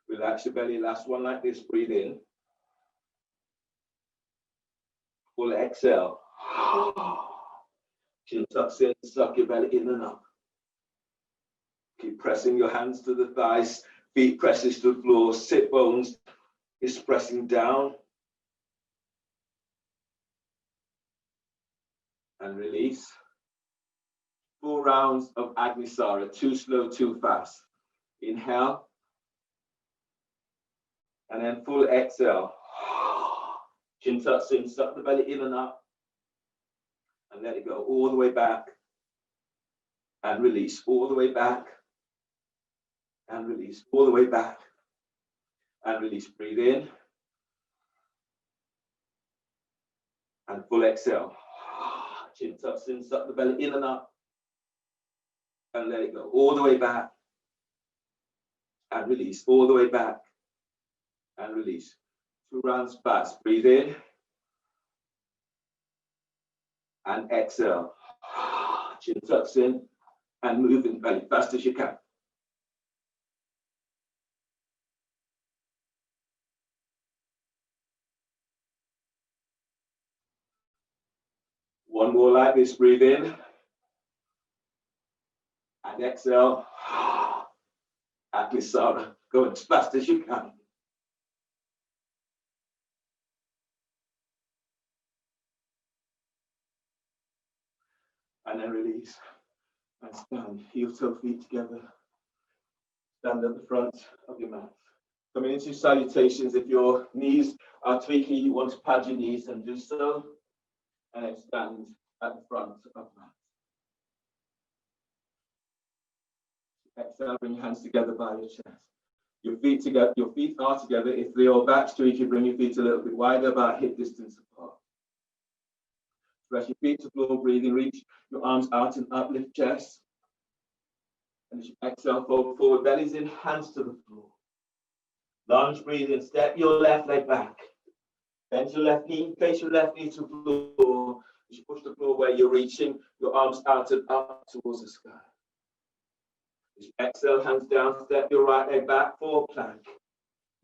Relax your belly, last one like this, breathe in. Full exhale. Chin tucks in, suck your belly in and up. Keep pressing your hands to the thighs, feet presses to the floor, sit bones is pressing down. And release. 4 rounds of Agnisara, 2 slow, 2 fast. Inhale. And then full exhale. Chin tucks in, suck the belly in and up. And let it go all the way back. And release all the way back. And release all the way back. And release. Breathe in. And full exhale. Chin tucks in, suck the belly in and up. And let it go all the way back. And release all the way back. And release. 2 rounds fast. Breathe in. And exhale. Chin tucks in. And move in belly fast as you can. One more like this, breathe in. And exhale. Agnisara, go as fast as you can. And then release. And stand, heel toe feet together. Stand at the front of your mat. Coming into salutations, if your knees are tweaking, you want to pad your knees and do so. And then stand at the front of the mat. Exhale, bring your hands together by your chest. Your feet together. Your feet are together. If your back's tweaking, bring your feet a little bit wider, about hip distance apart. Press your feet to the floor, breathing, reach your arms out and up, lift chest. And as you exhale, fold forward, bellies in, hands to the floor. Lunge, breathe in, step your left leg back. Bend your left knee, place your left knee to the floor. As you push the floor where you're reaching, your arms out and up towards the sky. As you exhale, hands down, step your right leg back, forward plank.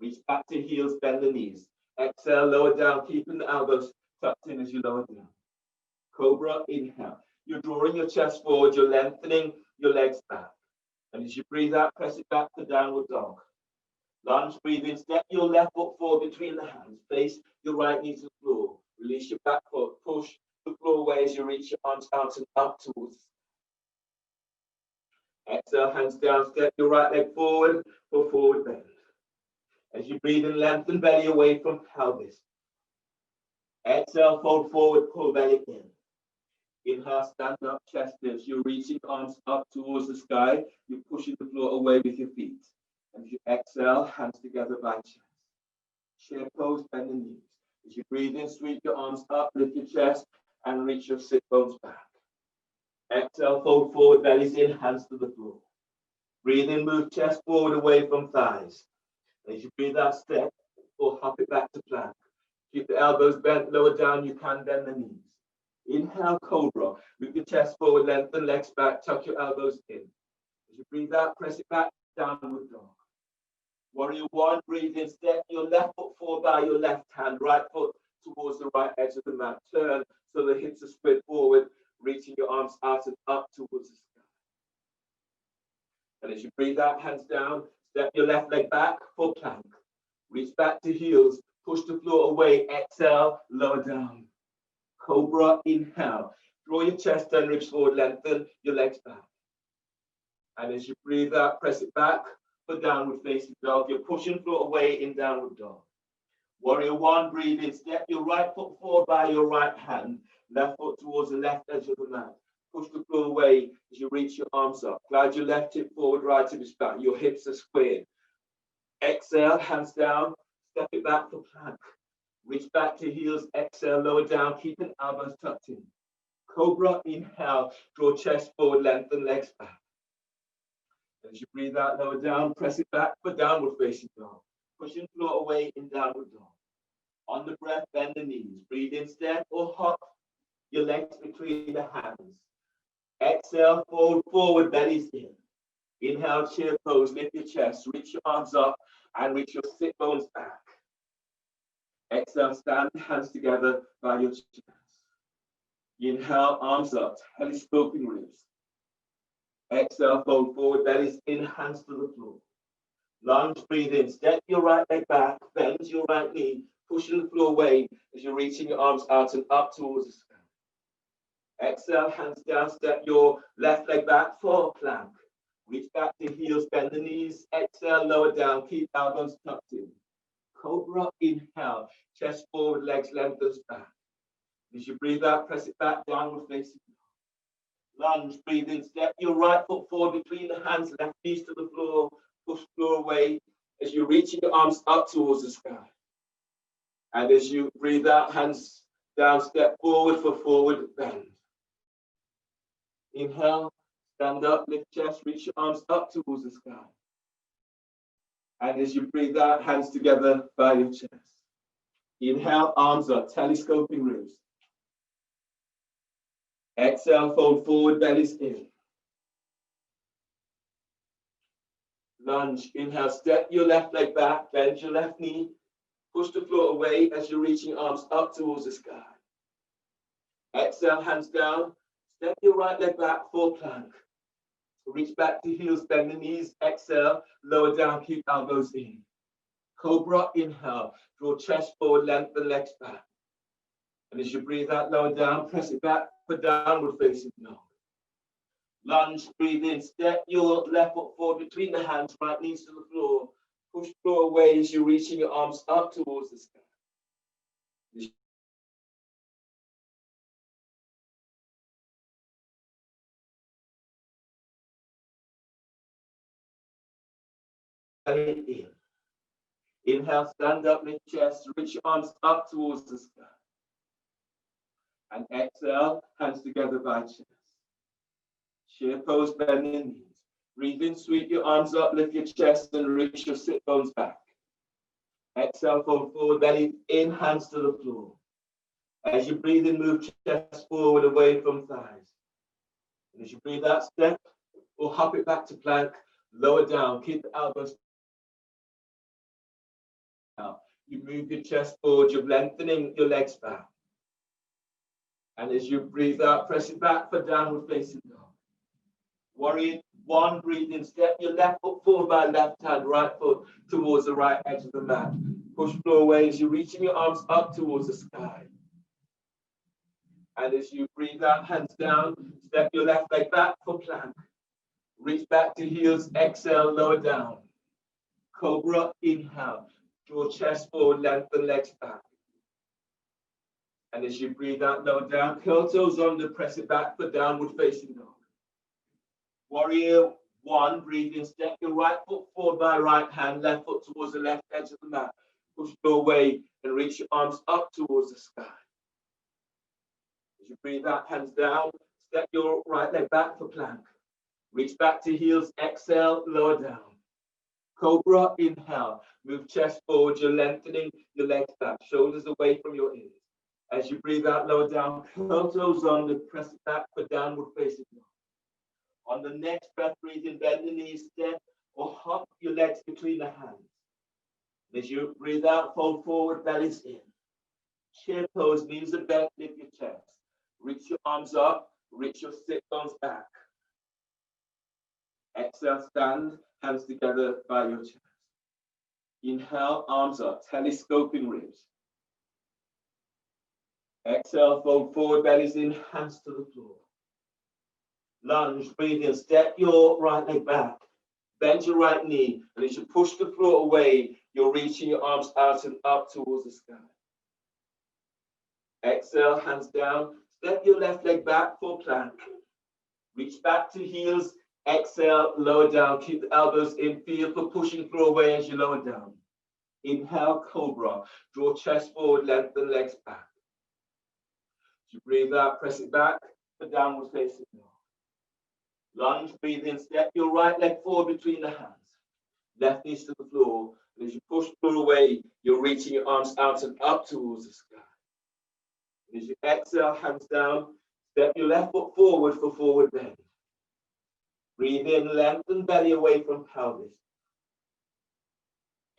Reach back to heels, bend the knees. Exhale, lower down, keeping the elbows tucked in as you lower down. Cobra, inhale. You're drawing your chest forward, you're lengthening your legs back. And as you breathe out, press it back to downward dog. Lunge, breathe in, step your left foot forward between the hands. Place your right knee to the floor. Release your back foot, push the floor away as you reach your arms out and up towards. Exhale, hands down, step your right leg forward for forward bend. As you breathe in, lengthen belly away from pelvis. Exhale, fold forward, pull belly in. Inhale, stand up, chest lifts. You're reaching arms up towards the sky. You're pushing the floor away with your feet. And as you exhale, hands together by chest. Chair pose, bend the knees. As you breathe in, sweep your arms up, lift your chest, and reach your sit bones back. Exhale, fold forward, bellies in, hands to the floor. Breathe in, move chest forward away from thighs. As you breathe out, step or hop it back to plank. Keep the elbows bent, lower down, you can bend the knees. Inhale, cobra. Move your chest forward, lengthen legs back, tuck your elbows in. As you breathe out, press it back, downward dog. Warrior one, breathe in, step your left foot forward by your left hand, right foot towards the right edge of the mat. Turn so the hips are spread forward, reaching your arms out and up towards the sky. And as you breathe out, hands down, step your left leg back for plank. Reach back to heels, push the floor away, exhale, lower down. Cobra, inhale. Draw your chest and ribs forward, lengthen your legs back. And as you breathe out, press it back for downward facing dog. You're pushing floor away in downward dog. Warrior one, breathe in. Step your right foot forward by your right hand. Left foot towards the left edge of the mat. Push the floor away as you reach your arms up. Glide your left hip forward, right hip is back. Your hips are squared. Exhale, hands down. Step it back for plank. Reach back to heels. Exhale, lower down. Keeping elbows tucked in. Cobra, inhale. Draw chest forward, lengthen legs back. As you breathe out, lower down, press it back for downward facing dog. Pushing floor away in downward dog. On the breath, bend the knees. Breathe in, step or hop your legs between the hands. Exhale, fold forward, bellies in. Inhale, chair pose, lift your chest, reach your arms up and reach your sit bones back. Exhale, stand, hands together by your chest. Inhale, arms up, telescoping ribs. Exhale, fold forward, bellies in, hands to the floor. Lunge, breathe in, step your right leg back, bend your right knee, pushing the floor away as you're reaching your arms out and up towards the sky. Exhale, hands down, step your left leg back for plank. Reach back to heels, bend the knees. Exhale, lower down, keep elbows tucked in. Cobra, inhale, chest forward, legs lengthens back. As you breathe out, press it back, downward facing. Lunge, breathe in, step your right foot forward between the hands, left knees to the floor, push floor away as you're reaching your arms up towards the sky. And as you breathe out, hands down, step forward for forward bend. Inhale, stand up, lift chest, reach your arms up towards the sky. And as you breathe out, hands together by your chest. Inhale, arms up, telescoping ribs. Exhale, fold forward, bellies in. Lunge, inhale, step your left leg back, bend your left knee, push the floor away as you're reaching arms up towards the sky. Exhale, hands down, step your right leg back for plank. Reach back to heels, bend the knees, exhale, lower down, keep elbows in. Cobra, inhale, draw chest forward, lengthen legs back. And as you breathe out, lower down, press it back for downward facing dog. Lunge, breathe in, step your left foot forward between the hands, right knees to the floor. Push floor away as you're reaching your arms up towards the sky. In. Inhale, stand up, lift chest, reach your arms up towards the sky. And exhale, hands together by chest. Chair pose, bend your knees. Breathe in, sweep your arms up, lift your chest and reach your sit bones back. Exhale, fold forward, belly in, hands to the floor. As you breathe in, move chest forward away from thighs. And as you breathe out, step or hop it back to plank, lower down, keep the elbows. Now, you move your chest forward, you're lengthening your legs back. And as you breathe out, press it back for downward facing dog. Warrior one, breathe in, step your left foot forward by left hand, right foot towards the right edge of the mat. Push floor away as you're reaching your arms up towards the sky. And as you breathe out, hands down, step your left leg back for plank. Reach back to heels, exhale, lower down. Cobra, inhale. Draw chest forward, lengthen legs back. And as you breathe out, lower down, curl toes under, press it back for downward facing dog. Warrior 1, breathe in, step your right foot forward by right hand, left foot towards the left edge of the mat. Push your way and reach your arms up towards the sky. As you breathe out, hands down, step your right leg back for plank. Reach back to heels, exhale, lower down. Cobra, inhale, move chest forward, you're lengthening your legs back, shoulders away from your ears. As you breathe out, lower down, curl toes under, press it back for downward facing dog. On the next breath, breathe in, bend the knees, step or hop your legs between the hands. As you breathe out, fold forward, bellies in. Chair pose, knees are bent, lift your chest. Reach your arms up, reach your sit bones back. Exhale, stand, hands together by your chest. Inhale, arms up, telescoping ribs. Exhale, fold forward, bellies in, hands to the floor. Lunge, breathe in, step your right leg back. Bend your right knee, and as you push the floor away, you're reaching your arms out and up towards the sky. Exhale, hands down. Step your left leg back for plank. Reach back to heels. Exhale, lower down. Keep the elbows in. Feel for pushing floor away as you lower down. Inhale, cobra. Draw chest forward, lengthen legs back. As you breathe out, press it back for downward facing dog. Lunge, breathe in. Step your right leg forward between the hands. Left knees to the floor. And as you push the floor away, you're reaching your arms out and up towards the sky. And as you exhale, hands down, step your left foot forward for forward bend. Breathe in, lengthen belly away from pelvis.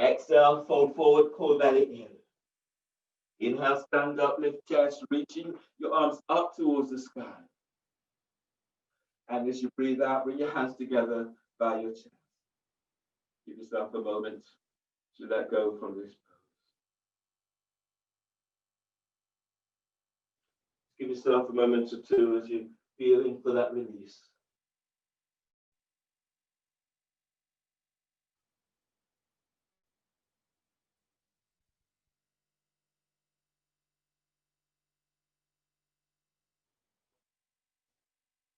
Exhale, fold forward, core belly in. Inhale, stand up, lift chest, reaching your arms up towards the sky. And as you breathe out, bring your hands together by your chest. Give yourself a moment to let go from this pose. Give yourself a moment or two as you're feeling for that release.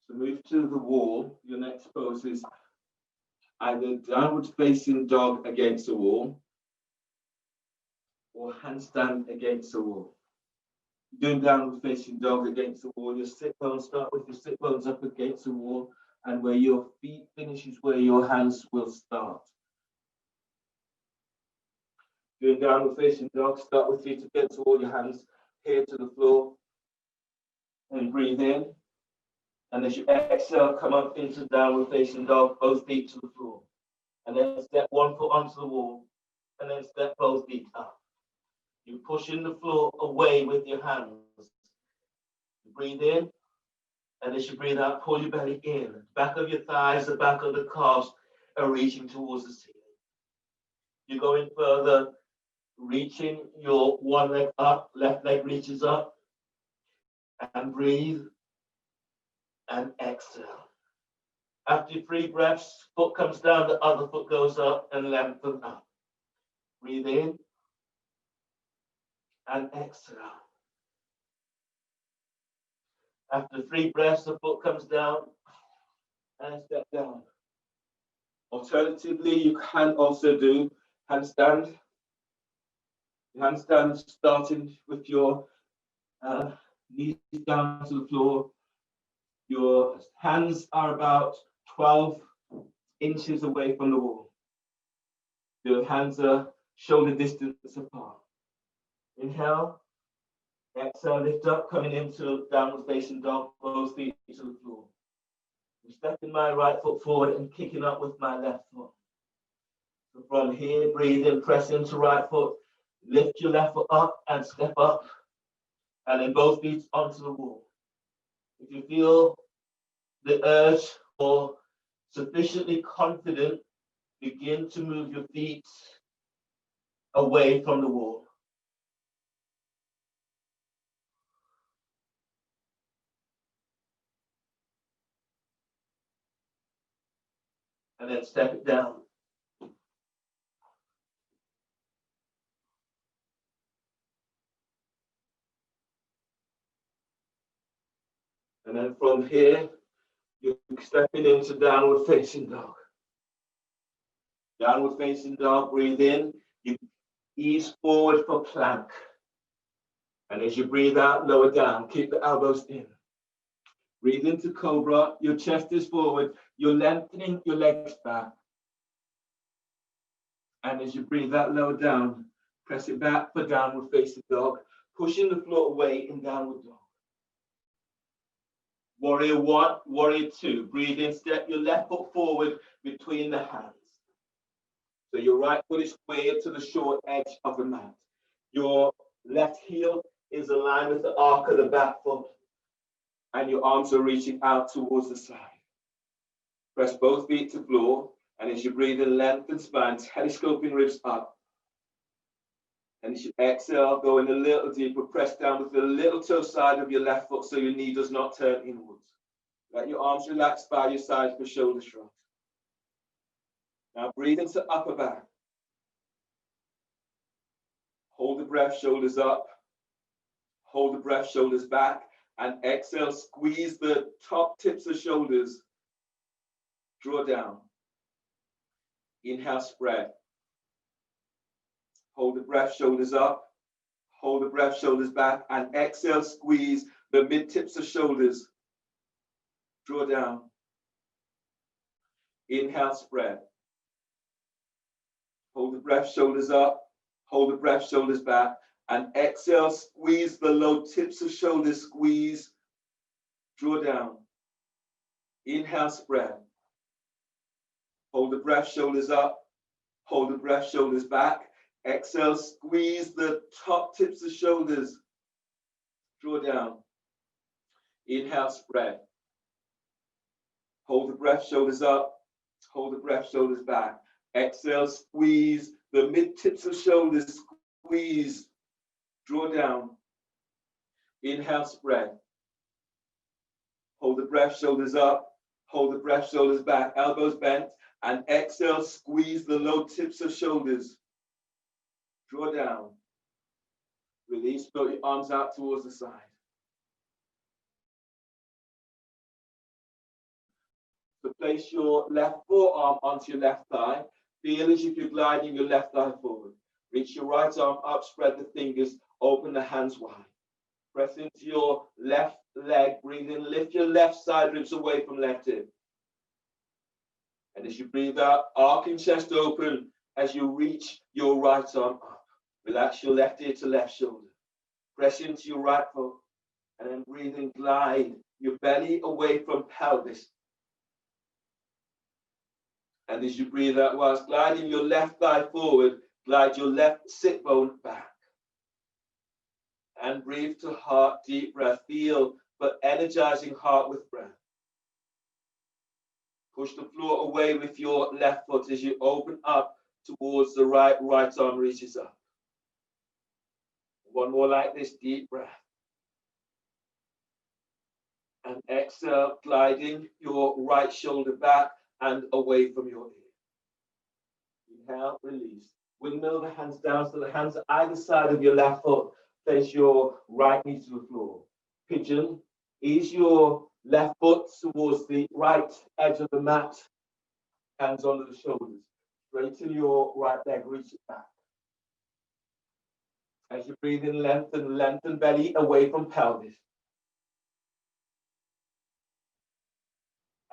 So move to the wall. Your next pose is either downward facing dog against the wall or handstand against the wall. Doing downward facing dog against the wall, your sit bones start with your sit bones up against the wall, and where your feet finish is where your hands will start. Doing downward facing dog, start with feet against the wall, your hands here to the floor, and breathe in. And as you exhale, come up into downward facing dog, both feet to the floor. And then step one foot onto the wall, and then step both feet up. You're pushing the floor away with your hands. You breathe in, and as you breathe out, pull your belly in. Back of your thighs, the back of the calves are reaching towards the ceiling. You're going further, reaching your one leg up, left leg reaches up, and breathe, and exhale. After 3 breaths, foot comes down, the other foot goes up and lengthen up. Breathe in and exhale. After 3 breaths, the foot comes down and step down. Alternatively, you can also do handstand. Handstand starting with your knees down to the floor. Your hands are about 12 inches away from the wall. Your hands are shoulder distance apart. Inhale, exhale, lift up, coming into downward facing dog, both feet to the floor. I'm stepping my right foot forward and kicking up with my left foot. So from here, breathe in, press into right foot, lift your left foot up and step up, and then both feet onto the wall. If you feel the urge or sufficiently confident, begin to move your feet away from the wall. And then step it down. And then from here, You're stepping into downward facing dog. Downward facing dog, breathe in. You ease forward for plank. And as you breathe out, lower down. Keep the elbows in. Breathe into cobra. Your chest is forward. You're lengthening your legs back. And as you breathe out, lower down. Press it back for downward facing dog. Pushing the floor away in downward dog. Warrior 1, warrior 2. Breathe in, step your left foot forward between the hands. So your right foot is squared to the short edge of the mat. Your left heel is aligned with the arc of the back foot. And your arms are reaching out towards the side. Press both feet to floor. And as you breathe in, lengthen spine, telescoping ribs up. And as you exhale, go in a little deeper, press down with the little toe side of your left foot so your knee does not turn inwards. Let your arms relax by your sides for shoulder shrugs. Now breathe into upper back. Hold the breath, shoulders up. Hold the breath, shoulders back. And exhale, squeeze the top tips of shoulders. Draw down. Inhale, spread. Hold the breath, shoulders up. Hold the breath, shoulders back. And exhale, squeeze the mid tips of shoulders. Draw down. Inhale, spread. Hold the breath, shoulders up. Hold the breath, shoulders back. And exhale, squeeze the low tips of shoulders. Squeeze. Draw down. Inhale, spread. Hold the breath, shoulders up. Hold the breath, shoulders back. Exhale, squeeze the top tips of shoulders. Draw down. Inhale, spread. Hold the breath, shoulders up. Hold the breath, shoulders back. Exhale, squeeze the mid tips of shoulders. Squeeze. Draw down. Inhale, spread. Hold the breath, shoulders up. Hold the breath, shoulders back. Elbows bent. And exhale, squeeze the low tips of shoulders. Draw down. Release, float your arms out towards the side. So place your left forearm onto your left thigh. Feel as if you're gliding your left thigh forward. Reach your right arm up, spread the fingers, open the hands wide. Press into your left leg, breathe in, lift your left side ribs away from left hip. And as you breathe out, arcing chest open as you reach your right arm up. Relax your left ear to left shoulder. Press into your right foot. And then breathe in, glide your belly away from pelvis. And as you breathe out, whilst gliding your left thigh forward, glide your left sit bone back. And breathe to heart, deep breath. Feel, but energizing heart with breath. Push the floor away with your left foot as you open up towards the right. Right arm reaches up. One more like this, deep breath. And exhale, gliding your right shoulder back and away from your ear. Inhale, release. Windmill the hands down so the hands at either side of your left foot face your right knee to the floor. Pigeon, ease your left foot towards the right edge of the mat. Hands onto the shoulders. Straighten your right leg, reach it back. As you breathe in, lengthen belly away from pelvis.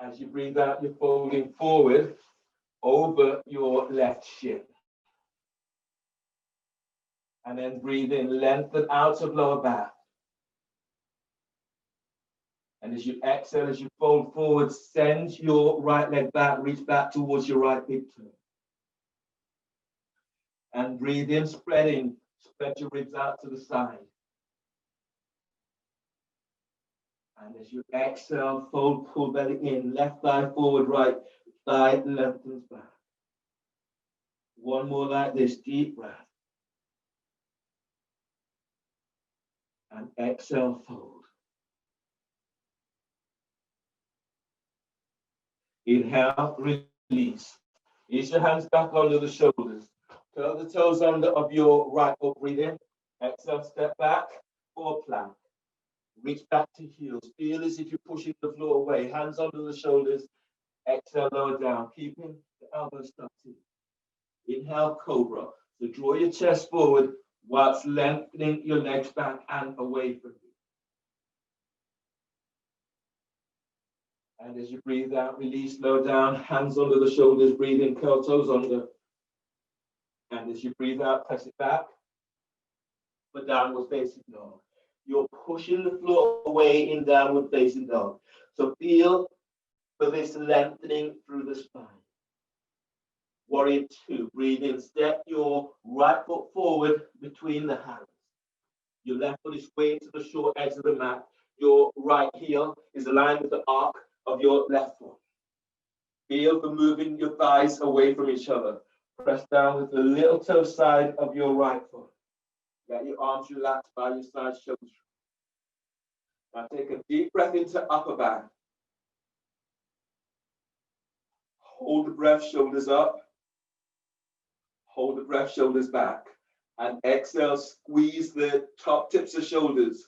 As you breathe out, you're folding forward over your left shin. And then breathe in, lengthen out of lower back. And as you exhale, as you fold forward, send your right leg back, reach back towards your right big toe. And breathe in, spread your ribs out to the side. And as you exhale, fold, pull belly in, left thigh forward, right thigh lengthens back. One more like this, deep breath. And exhale, fold. Inhale, release. Ease your hands back under the shoulders. Curl the toes under of your right foot, breathe in. Exhale, step back or plank. Reach back to heels. Feel as if you're pushing the floor away. Hands under the shoulders. Exhale, lower down. Keeping the elbows tucked in. Inhale, cobra. So draw your chest forward whilst lengthening your legs back and away from you. And as you breathe out, release, lower down. Hands under the shoulders. Breathe in, curl toes under. And as you breathe out, press it back for downward facing dog. You're pushing the floor away in downward facing dog. So feel for this lengthening through the spine. Warrior 2. Breathe in. Step your right foot forward between the hands. Your left foot is weighing to the short edge of the mat. Your right heel is aligned with the arc of your left foot. Feel for moving your thighs away from each other. Press down with the little toe side of your right foot. Let your arms relax by your side shoulders. Now take a deep breath into upper back. Hold the breath, shoulders up. Hold the breath, shoulders back. And exhale, squeeze the top tips of shoulders.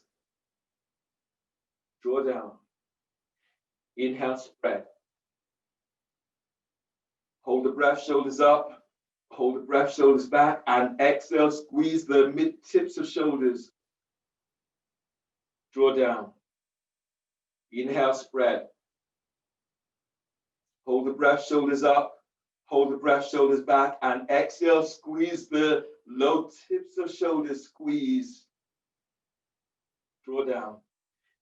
Draw down. Inhale, spread. Hold the breath, shoulders up. Hold the breath, shoulders back. And exhale, squeeze the mid tips of shoulders. Draw down. Inhale, spread. Hold the breath, shoulders up. Hold the breath, shoulders back. And exhale, squeeze the low tips of shoulders. Squeeze. Draw down.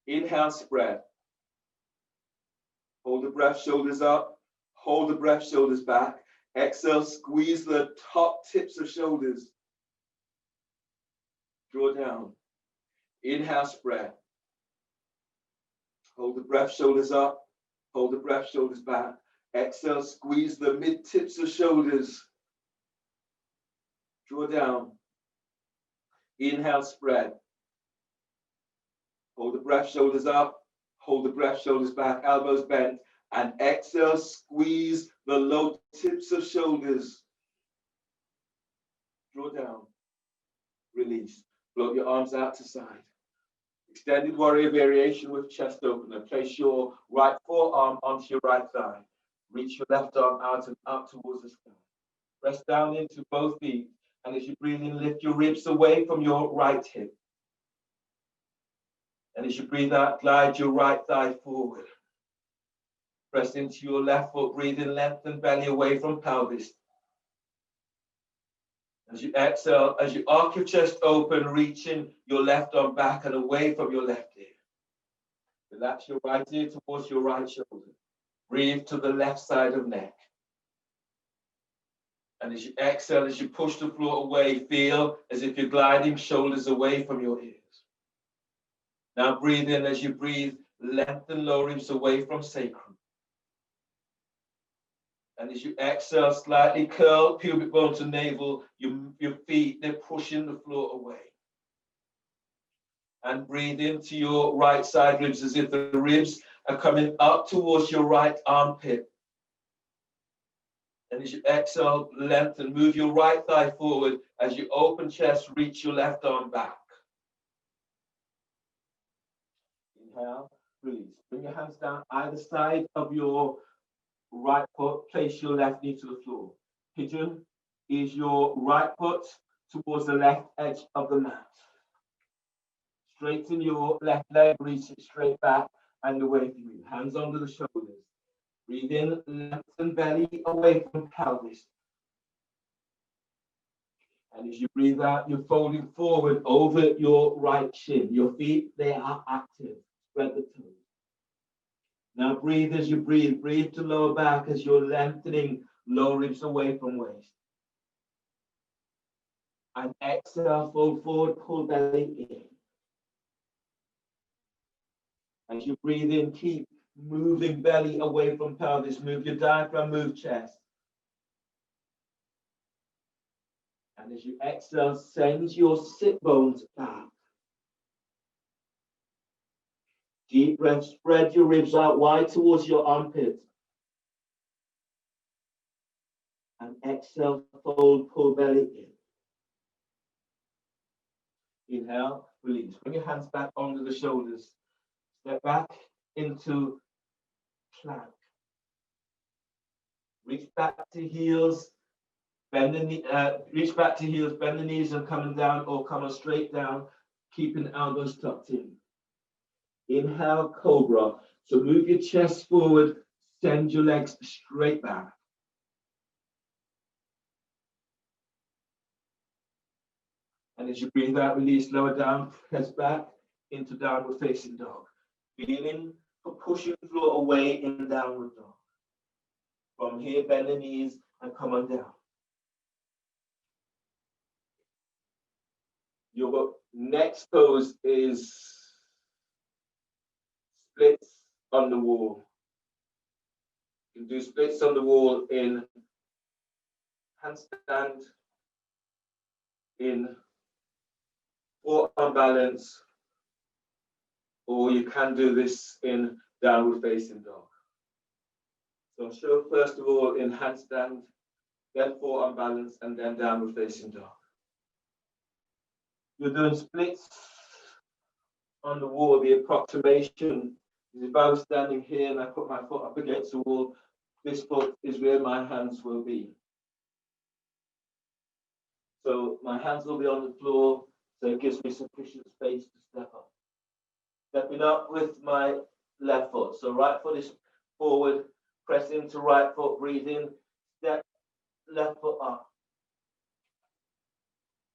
Inhale, spread. Hold the breath, shoulders up. Hold the breath, shoulders back. Exhale, squeeze the top tips of shoulders. Draw down. Inhale, spread. Hold the breath, shoulders up. Hold the breath, shoulders back. Exhale, squeeze the mid tips of shoulders. Draw down. Inhale, spread. Hold the breath, shoulders up. Hold the breath, shoulders back, elbows bent. And exhale, squeeze the low tips of shoulders. Draw down. Release. Float your arms out to side. Extended warrior variation with chest opener. Place your right forearm onto your right thigh. Reach your left arm out and up towards the sky. Press down into both feet. And as you breathe in, lift your ribs away from your right hip. And as you breathe out, glide your right thigh forward. Press into your left foot. Breathe in, lengthen belly away from pelvis. As you exhale, as you arc your chest open, reaching your left arm back and away from your left ear. Relax your right ear towards your right shoulder. Breathe to the left side of neck. And as you exhale, as you push the floor away, feel as if you're gliding shoulders away from your ears. Now breathe in. As you breathe, lengthen lower ribs away from sacrum. And as you exhale, slightly curl pubic bone to navel. Your feet, they're pushing the floor away. And breathe into your right side ribs as if the ribs are coming up towards your right armpit. And as you exhale, lengthen, move your right thigh forward. As you open chest, reach your left arm back. Inhale, release. Bring your hands down either side of your right foot. Place your left knee to the floor. Pigeon is your right foot towards the left edge of the mat. Straighten your left leg, reach it straight back and away from you. Hands under the shoulders. Breathe in, lengthen belly away from pelvis. And as you breathe out, you're folding forward over your right shin. Your feet, they are active. Spread the toes. Now breathe as you breathe. Breathe to lower back as you're lengthening lower ribs away from waist. And exhale, fold forward, pull belly in. As you breathe in, keep moving belly away from pelvis. Move your diaphragm, move chest. And as you exhale, send your sit bones back. Deep breath, spread your ribs out wide towards your armpit. And exhale, fold, pull belly in. Inhale, release. Bring your hands back under the shoulders. Step back into plank. Reach back to heels, bend the knee, reach back to heels, bend the knees and coming down or coming straight down, keeping elbows tucked in. Inhale, cobra. So move your chest forward, send your legs straight back. And as you breathe out, release, lower down, press back into downward facing dog. Feeling for pushing the floor away in downward dog. From here, bend the knees and come on down. Your next pose is splits on the wall. You can do splits on the wall in handstand, in forearm balance, or you can do this in downward facing dog. So I'll show first of all in handstand, then forearm balance, and then downward facing dog. You're doing splits on the wall. The approximation is if I was standing here and I put my foot up against the wall, this foot is where my hands will be. So my hands will be on the floor, so it gives me sufficient space to step up. Stepping up with my left foot. So right foot is forward, press into right foot, breathe in, step left foot up.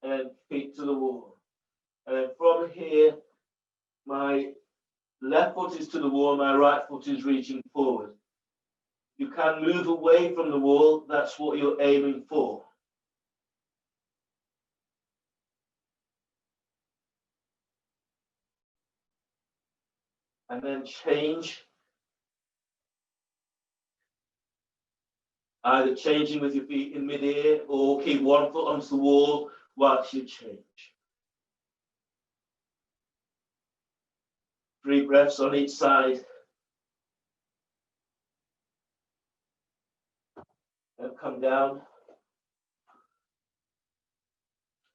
And feet to the wall. And then from here, my left foot is to the wall, my right foot is reaching forward. You can move away from the wall, that's what you're aiming for. And then change. Either changing with your feet in mid-air or keep one foot onto the wall whilst you change. 3 breaths on each side. And come down.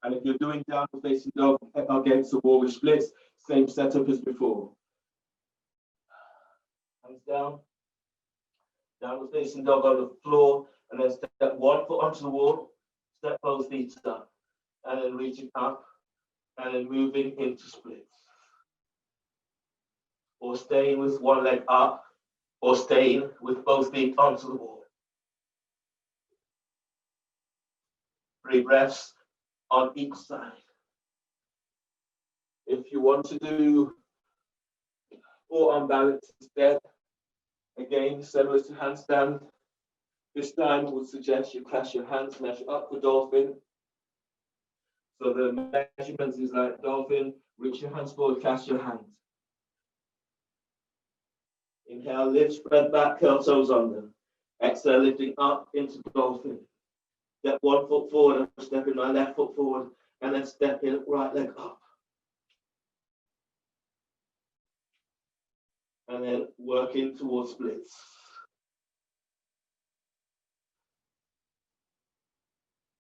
And if you're doing downward facing dog against the wall with splits, same setup as before. Hands down. Downward facing dog on the floor, and then step 1 foot onto the wall, step both feet up, and then reaching up, and then moving into splits. Or staying with one leg up, or staying with both feet onto the wall. 3 breaths on each side. If you want to do forearm balance instead, again, similar to handstand, this time I would suggest you clasp your hands, measure up for dolphin. So the measurements is like dolphin, reach your hands forward, clasp your hands. Inhale, lift, spread back, curl toes under. Exhale, lifting up into dolphin. Step 1 foot forward, I'm stepping my left foot forward, and then stepping right leg up. And then working towards splits.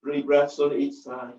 Three breaths on each side.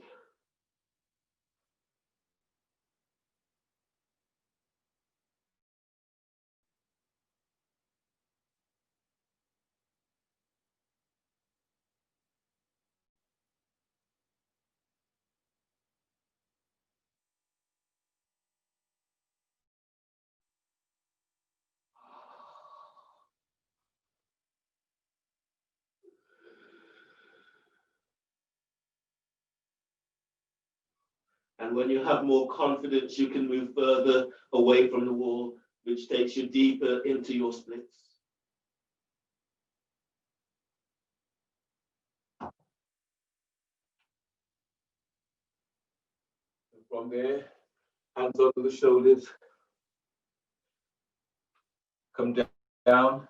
And when you have more confidence, you can move further away from the wall, which takes you deeper into your splits. And from there, hands under the shoulders. Come down.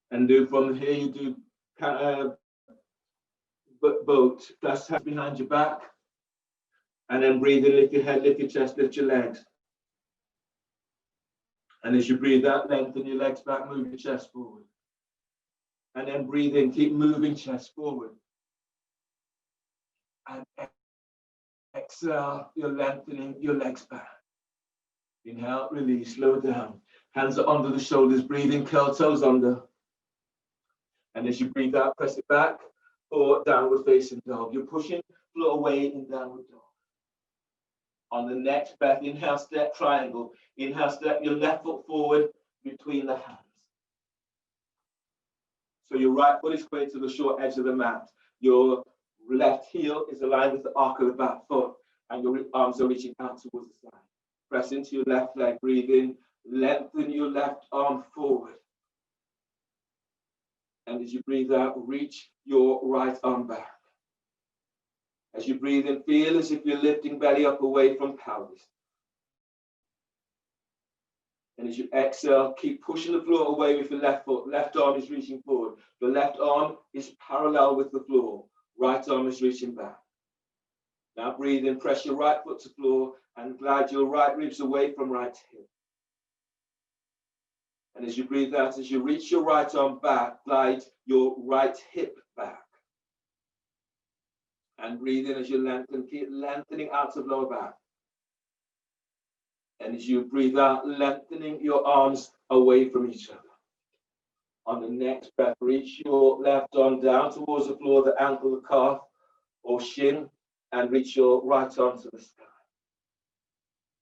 And do from here, you do boat. Clasp hands behind your back. And then breathe in, lift your head, lift your chest, lift your legs. And as you breathe out, lengthen your legs back, move your chest forward. And then breathe in, keep moving chest forward. And exhale, you're lengthening your legs back. Inhale, release, slow down. Hands are under the shoulders, breathing, curl toes under. And as you breathe out, press it back for downward facing dog. You're pushing floor away in downward dog. On the next breath, inhale, step triangle. Inhale, step your left foot forward between the hands. So your right foot is squared to the short edge of the mat. Your left heel is aligned with the arc of the back foot, and your arms are reaching out towards the side. Press into your left leg, breathe in, lengthen your left arm forward. And as you breathe out, reach your right arm back. As you breathe in, feel as if you're lifting belly up away from pelvis. And as you exhale, keep pushing the floor away with your left foot. Left arm is reaching forward. The left arm is parallel with the floor. Right arm is reaching back. Now breathe in, press your right foot to floor and glide your right ribs away from right hip. And as you breathe out, as you reach your right arm back, glide your right hip back. And breathe in as you lengthen, keep lengthening out of lower back. And as you breathe out, lengthening your arms away from each other. On the next breath, reach your left arm down towards the floor, the ankle, the calf, or shin, and reach your right arm to the sky.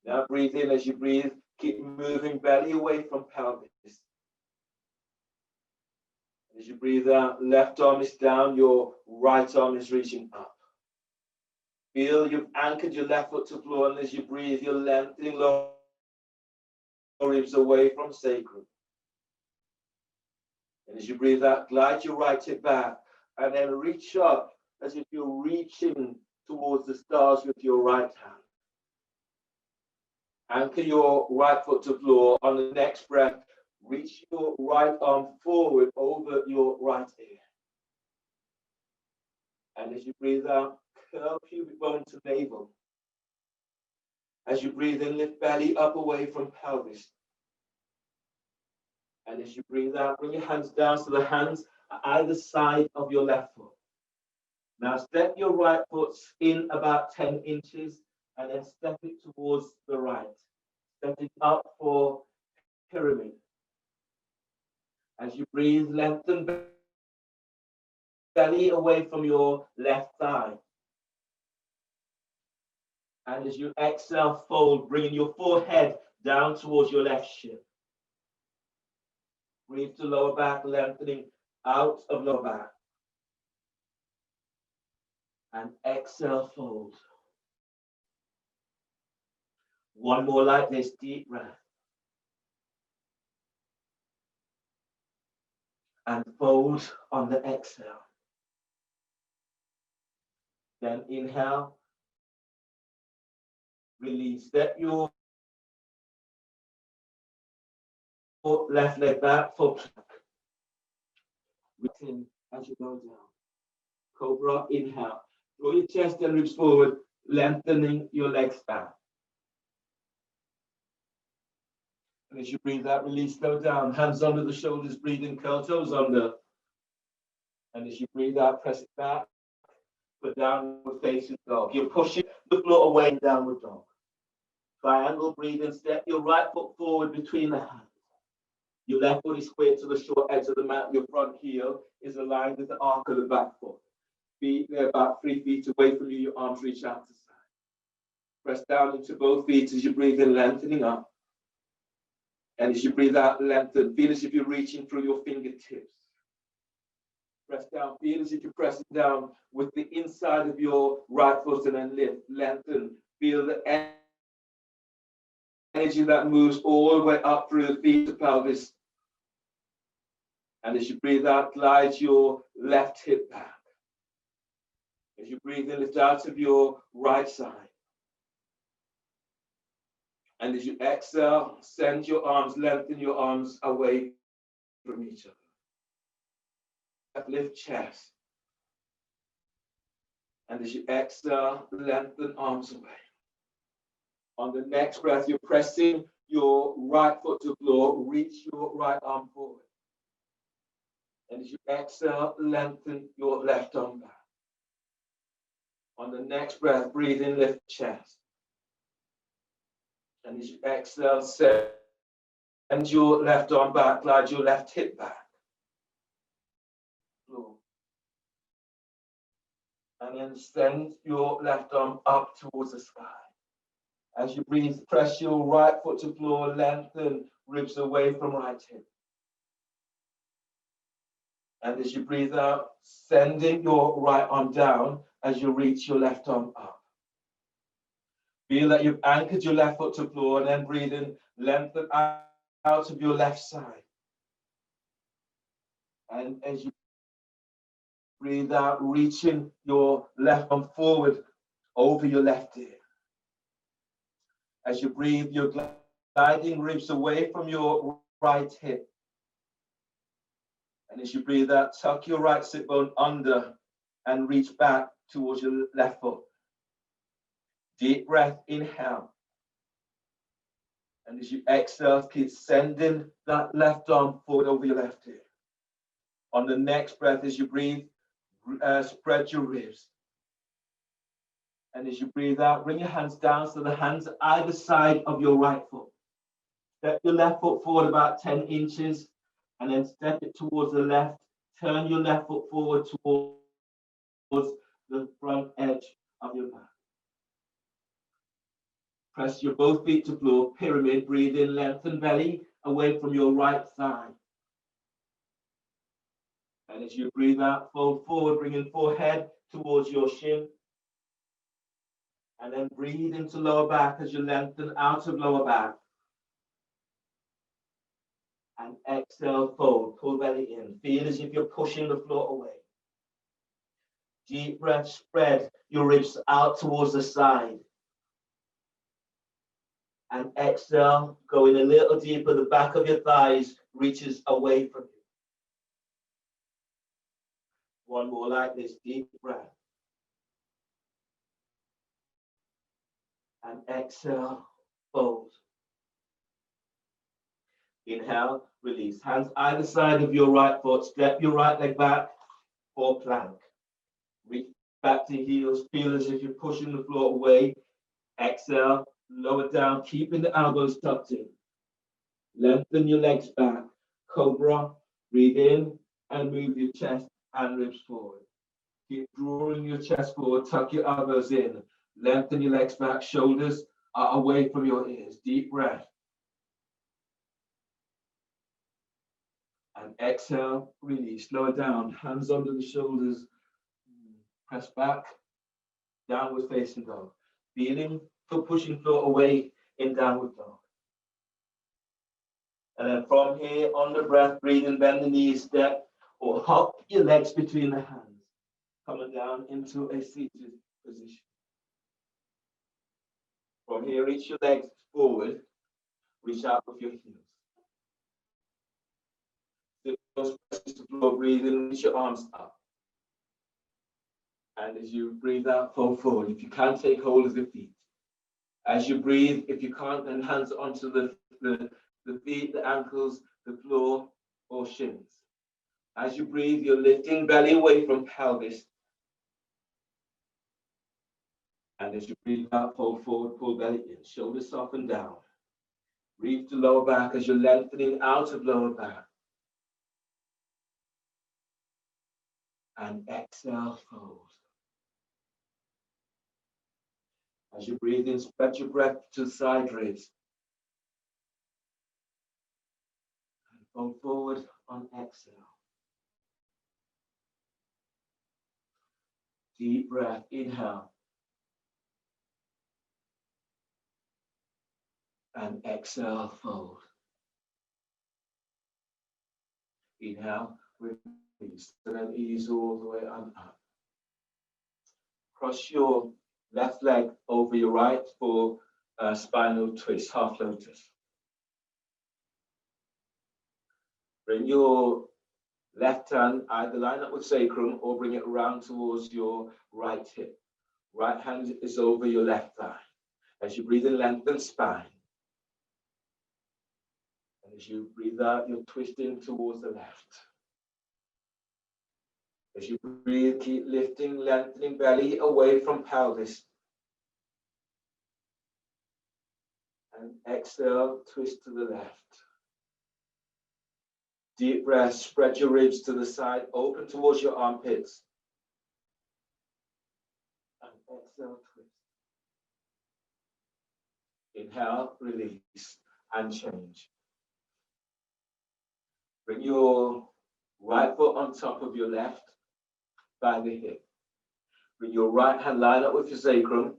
Now breathe in as you breathe, keep moving belly away from pelvis. As you breathe out, left arm is down, your right arm is reaching up. Feel you've anchored your left foot to the floor, and as you breathe, you're lengthening lower ribs away from sacrum. And as you breathe out, glide your right hip back, and then reach up as if you're reaching towards the stars with your right hand. Anchor your right foot to the floor. On the next breath, reach your right arm forward over your right ear. And as you breathe out, curl pubic bone to navel. As you breathe in, lift belly up away from pelvis. And as you breathe out, bring your hands down so the hands are either side of your left foot. Now step your right foot in about 10 inches and then step it towards the right. Step it up for pyramid. As you breathe, lengthen belly away from your left thigh. And as you exhale, fold, bringing your forehead down towards your left shin. Breathe to lower back, lengthening out of lower back. And exhale, fold. One more like this, deep breath. And fold on the exhale. Then inhale. Release. Step your left leg back for plank. Retain as you go down. Cobra, inhale. Draw your chest and ribs forward, lengthening your legs back. And as you breathe out, release, go down. Hands under the shoulders, breathing, curl toes under. And as you breathe out, press it back. Put downward facing dog. You're pushing the floor away in downward dog. Triangle, breathe in, step your right foot forward between the hands. Your left foot is squared to the short edge of the mat. Your front heel is aligned with the arc of the back foot. Feet, they're about 3 feet away from you. Your arms reach out to the side. Press down into both feet as you breathe in, lengthening up. And as you breathe out, lengthen. Feel as if you're reaching through your fingertips. Press down. Feel as if you're pressing down with the inside of your right foot and then lift. Lengthen. Feel the energy that moves all the way up through the feet to pelvis. And as you breathe out, glide your left hip back. As you breathe in, lift out of your right side. And as you exhale, send your arms, lengthen your arms away from each other. Lift chest. And as you exhale, lengthen arms away. On the next breath, you're pressing your right foot to the floor. Reach your right arm forward. And as you exhale, lengthen your left arm back. On the next breath, breathe in, lift chest. And as you exhale, send your left arm back, glide your left hip back. And then send your left arm up towards the sky. As you breathe, press your right foot to floor, lengthen ribs away from right hip. And as you breathe out, sending your right arm down as you reach your left arm up. Feel that you've anchored your left foot to floor, and then breathe in, lengthen out of your left side. And as you breathe out, reaching your left arm forward over your left ear. As you breathe, you're gliding ribs away from your right hip. And as you breathe out, tuck your right sit bone under and reach back towards your left foot. Deep breath, inhale. And as you exhale, keep sending that left arm forward over your left ear. On the next breath, as you breathe, spread your ribs. And as you breathe out, bring your hands down so the hands are either side of your right foot. Step your left foot forward about 10 inches and then step it towards the left. Turn your left foot forward towards the front edge of your mat. Press your both feet to floor, pyramid, breathe in, lengthen belly away from your right thigh. And as you breathe out, fold forward, bringing forehead towards your shin. And then breathe into lower back as you lengthen out of lower back. And exhale, fold, pull belly in. Feel as if you're pushing the floor away. Deep breath, spread your ribs out towards the side. And exhale, going a little deeper, the back of your thighs reaches away from you. One more like this, deep breath. And exhale, fold. Inhale, release. Hands either side of your right foot. Step your right leg back for plank. Reach back to heels. Feel as if you're pushing the floor away. Exhale, lower down, keeping the elbows tucked in. Lengthen your legs back. Cobra, breathe in and move your chest and ribs forward. Keep drawing your chest forward, tuck your elbows in. Lengthen your legs back, shoulders are away from your ears. Deep breath. And exhale, release, lower down, hands under the shoulders, press back, downward facing dog. Feeling for pushing floor away in downward dog. And then from here, on the breath, breathe and bend the knees, step or hop your legs between the hands, coming down into a seated position. From here, reach your legs forward, reach out with your heels. Those press to floor, breathe in, reach your arms up. And as you breathe out, fold forward. If you can't, take hold of the feet. As you breathe, if you can't, then hands onto the feet, the ankles, the floor, or shins. As you breathe, you're lifting belly away from pelvis. And as you breathe out, fold forward, pull belly in. Shoulders soften down. Breathe to lower back as you're lengthening out of lower back. And exhale, fold. As you breathe in, spread your breath to side ribs. And fold forward on exhale. Deep breath, inhale. And exhale, fold. Inhale, release, and then ease all the way on up. Cross your left leg over your right for a spinal twist, half lotus. Bring your left hand either line up with sacrum or bring it around towards your right hip. Right hand is over your left thigh. As you breathe in, lengthen spine. And as you breathe out, you're twisting towards the left. As you breathe, keep lifting, lengthening belly away from pelvis. And exhale, twist to the left. Deep breath, spread your ribs to the side, open towards your armpits. And exhale, twist. Inhale, release, and change. Bring your right foot on top of your left by the hip. Bring your right hand, line up with your sacrum,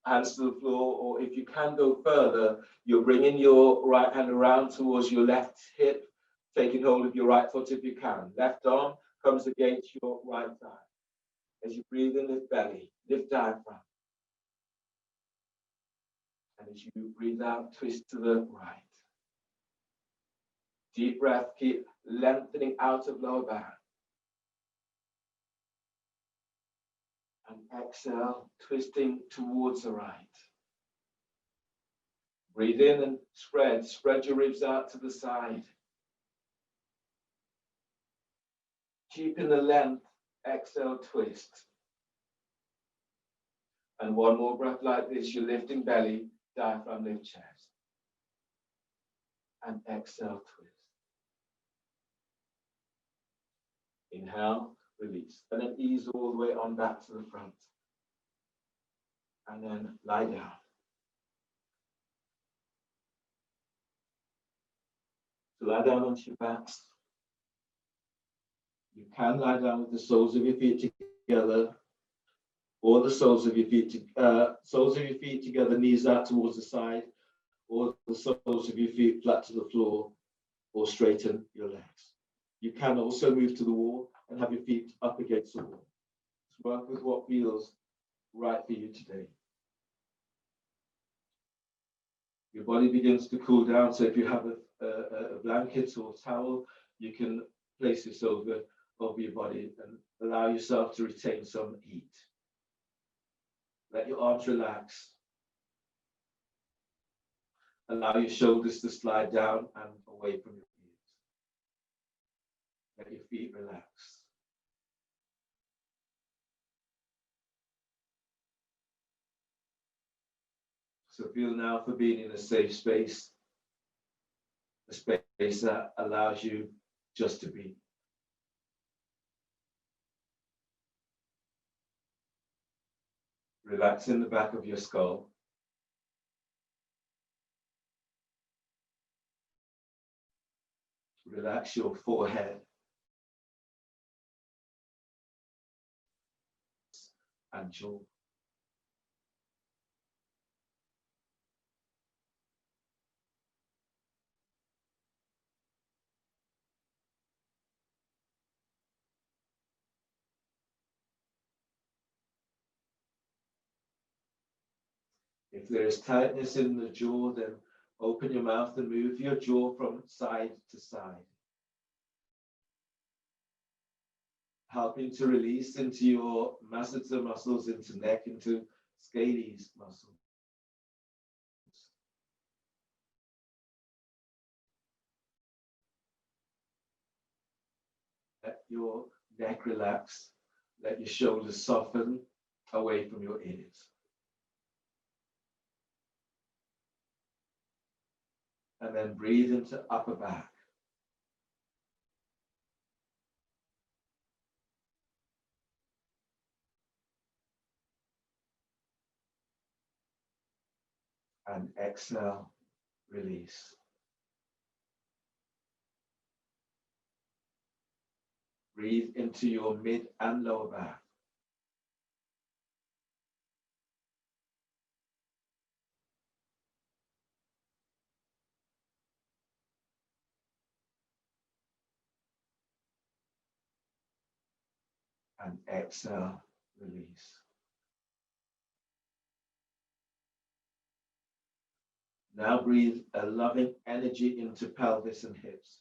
hands to the floor, or if you can go further, you're bringing your right hand around towards your left hip, taking hold of your right foot if you can. Left arm comes against your right thigh. As you breathe in, lift belly, lift diaphragm. And as you breathe out, twist to the right. Deep breath, keep lengthening out of lower back. And exhale, twisting towards the right. Breathe in and spread your ribs out to the side. Keeping the length, exhale, twist. And one more breath like this, you're lifting belly, diaphragm, lift chest. And exhale, twist. Inhale, release. And then ease all the way on back to the front. And then lie down. So lie down onto your backs. You can lie down with the soles of your feet together, or the soles of your feet together, knees out towards the side, or the soles of your feet flat to the floor, or straighten your legs. You can also move to the wall and have your feet up against the wall. Just work with what feels right for you today. Your body begins to cool down, so if you have a blanket or towel, you can place this over your body and allow yourself to retain some heat. Let your arms relax. Allow your shoulders to slide down and away from your feet. Let your feet relax. So feel now for being in a safe space, a space that allows you just to be. Relax in the back of your skull. Relax your forehead and jaw. If there is tightness in the jaw, then open your mouth and move your jaw from side to side, helping to release into your masseter muscles, into neck, into scales muscles. Let your neck relax. Let your shoulders soften away from your ears. And then breathe into upper back. And exhale, release. Breathe into your mid and lower back. And exhale, release. Now breathe a loving energy into pelvis and hips.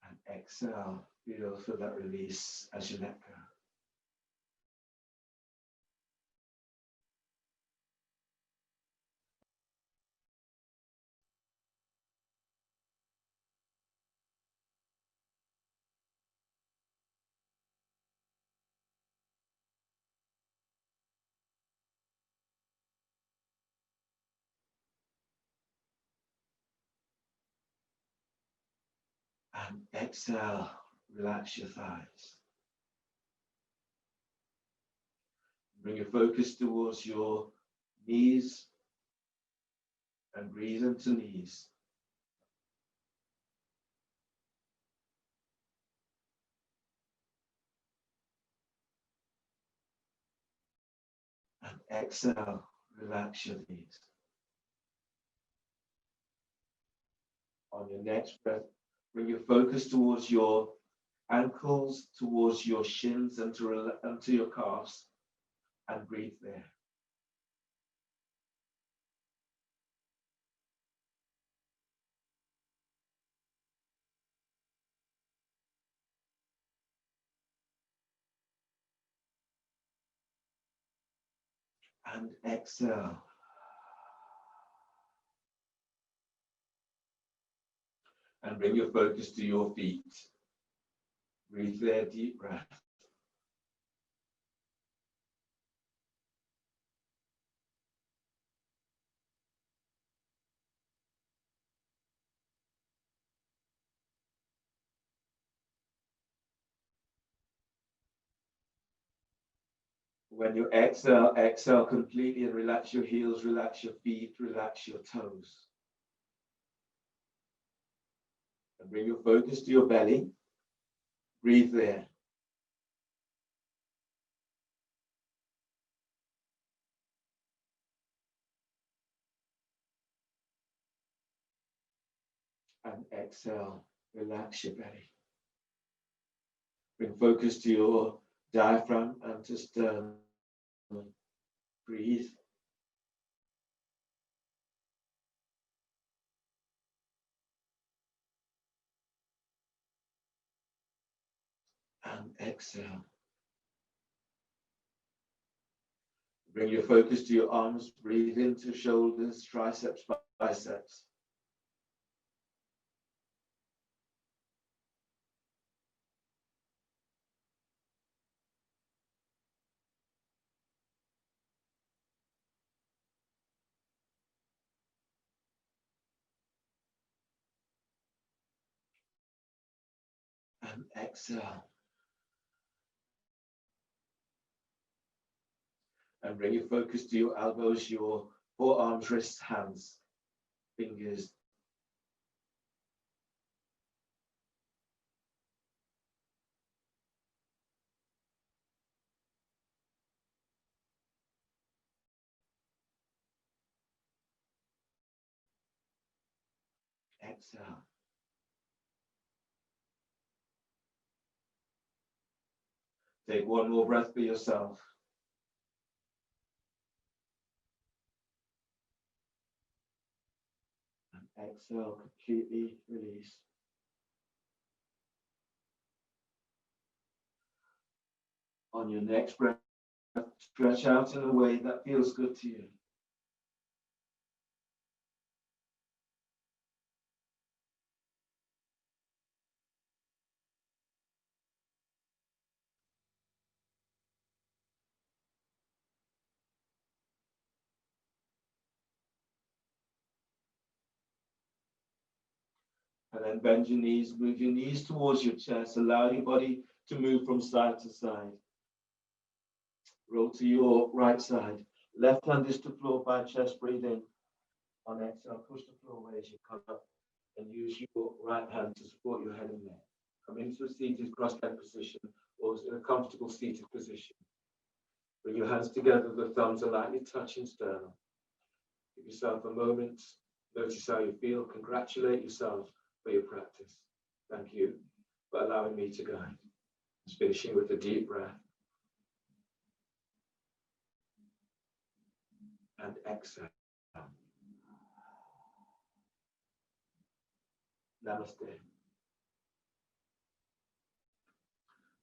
And exhale, feel for that release as you let go. And exhale, relax your thighs. Bring your focus towards your knees and breathe into knees. And exhale, relax your knees. On your next breath, bring your focus towards your ankles, towards your shins, and to your calves, and breathe there. And exhale. And bring your focus to your feet. Breathe there, deep breath. When you exhale, exhale completely and relax your heels, relax your feet, relax your toes. And bring your focus to your belly. Breathe there. And exhale, relax your belly. Bring focus to your diaphragm and to sternum. Breathe. And exhale. Bring your focus to your arms. Breathe into shoulders, triceps, biceps. And exhale. And bring your focus to your elbows, your forearms, wrists, hands, fingers. Exhale. Take one more breath for yourself. And exhale, completely release. On your next breath, stretch out in a way that feels good to you. And then bend your knees, move your knees towards your chest, allow your body to move from side to side. Roll to your right side. Left hand is to floor by chest, breathe in. On exhale, push the floor away as you come up and use your right hand to support your head and neck. Come into a seated cross-legged position or in a comfortable seated position. Bring your hands together, the thumbs are lightly touching sternum. Give yourself a moment, notice how you feel, congratulate yourself for your practice. Thank you for allowing me to guide. Just finishing with a deep breath. And exhale. Namaste.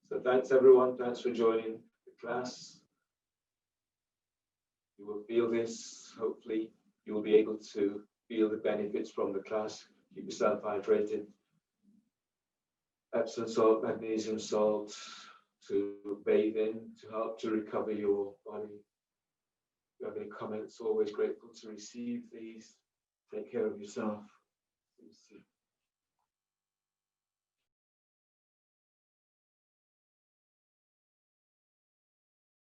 So thanks everyone, thanks for joining the class. You will feel this, hopefully you will be able to feel the benefits from the class. Keep yourself hydrated. Epsom salt, magnesium salt to bathe in, to help to recover your body. If you have any comments, always grateful to receive these. Take care of yourself. See you soon.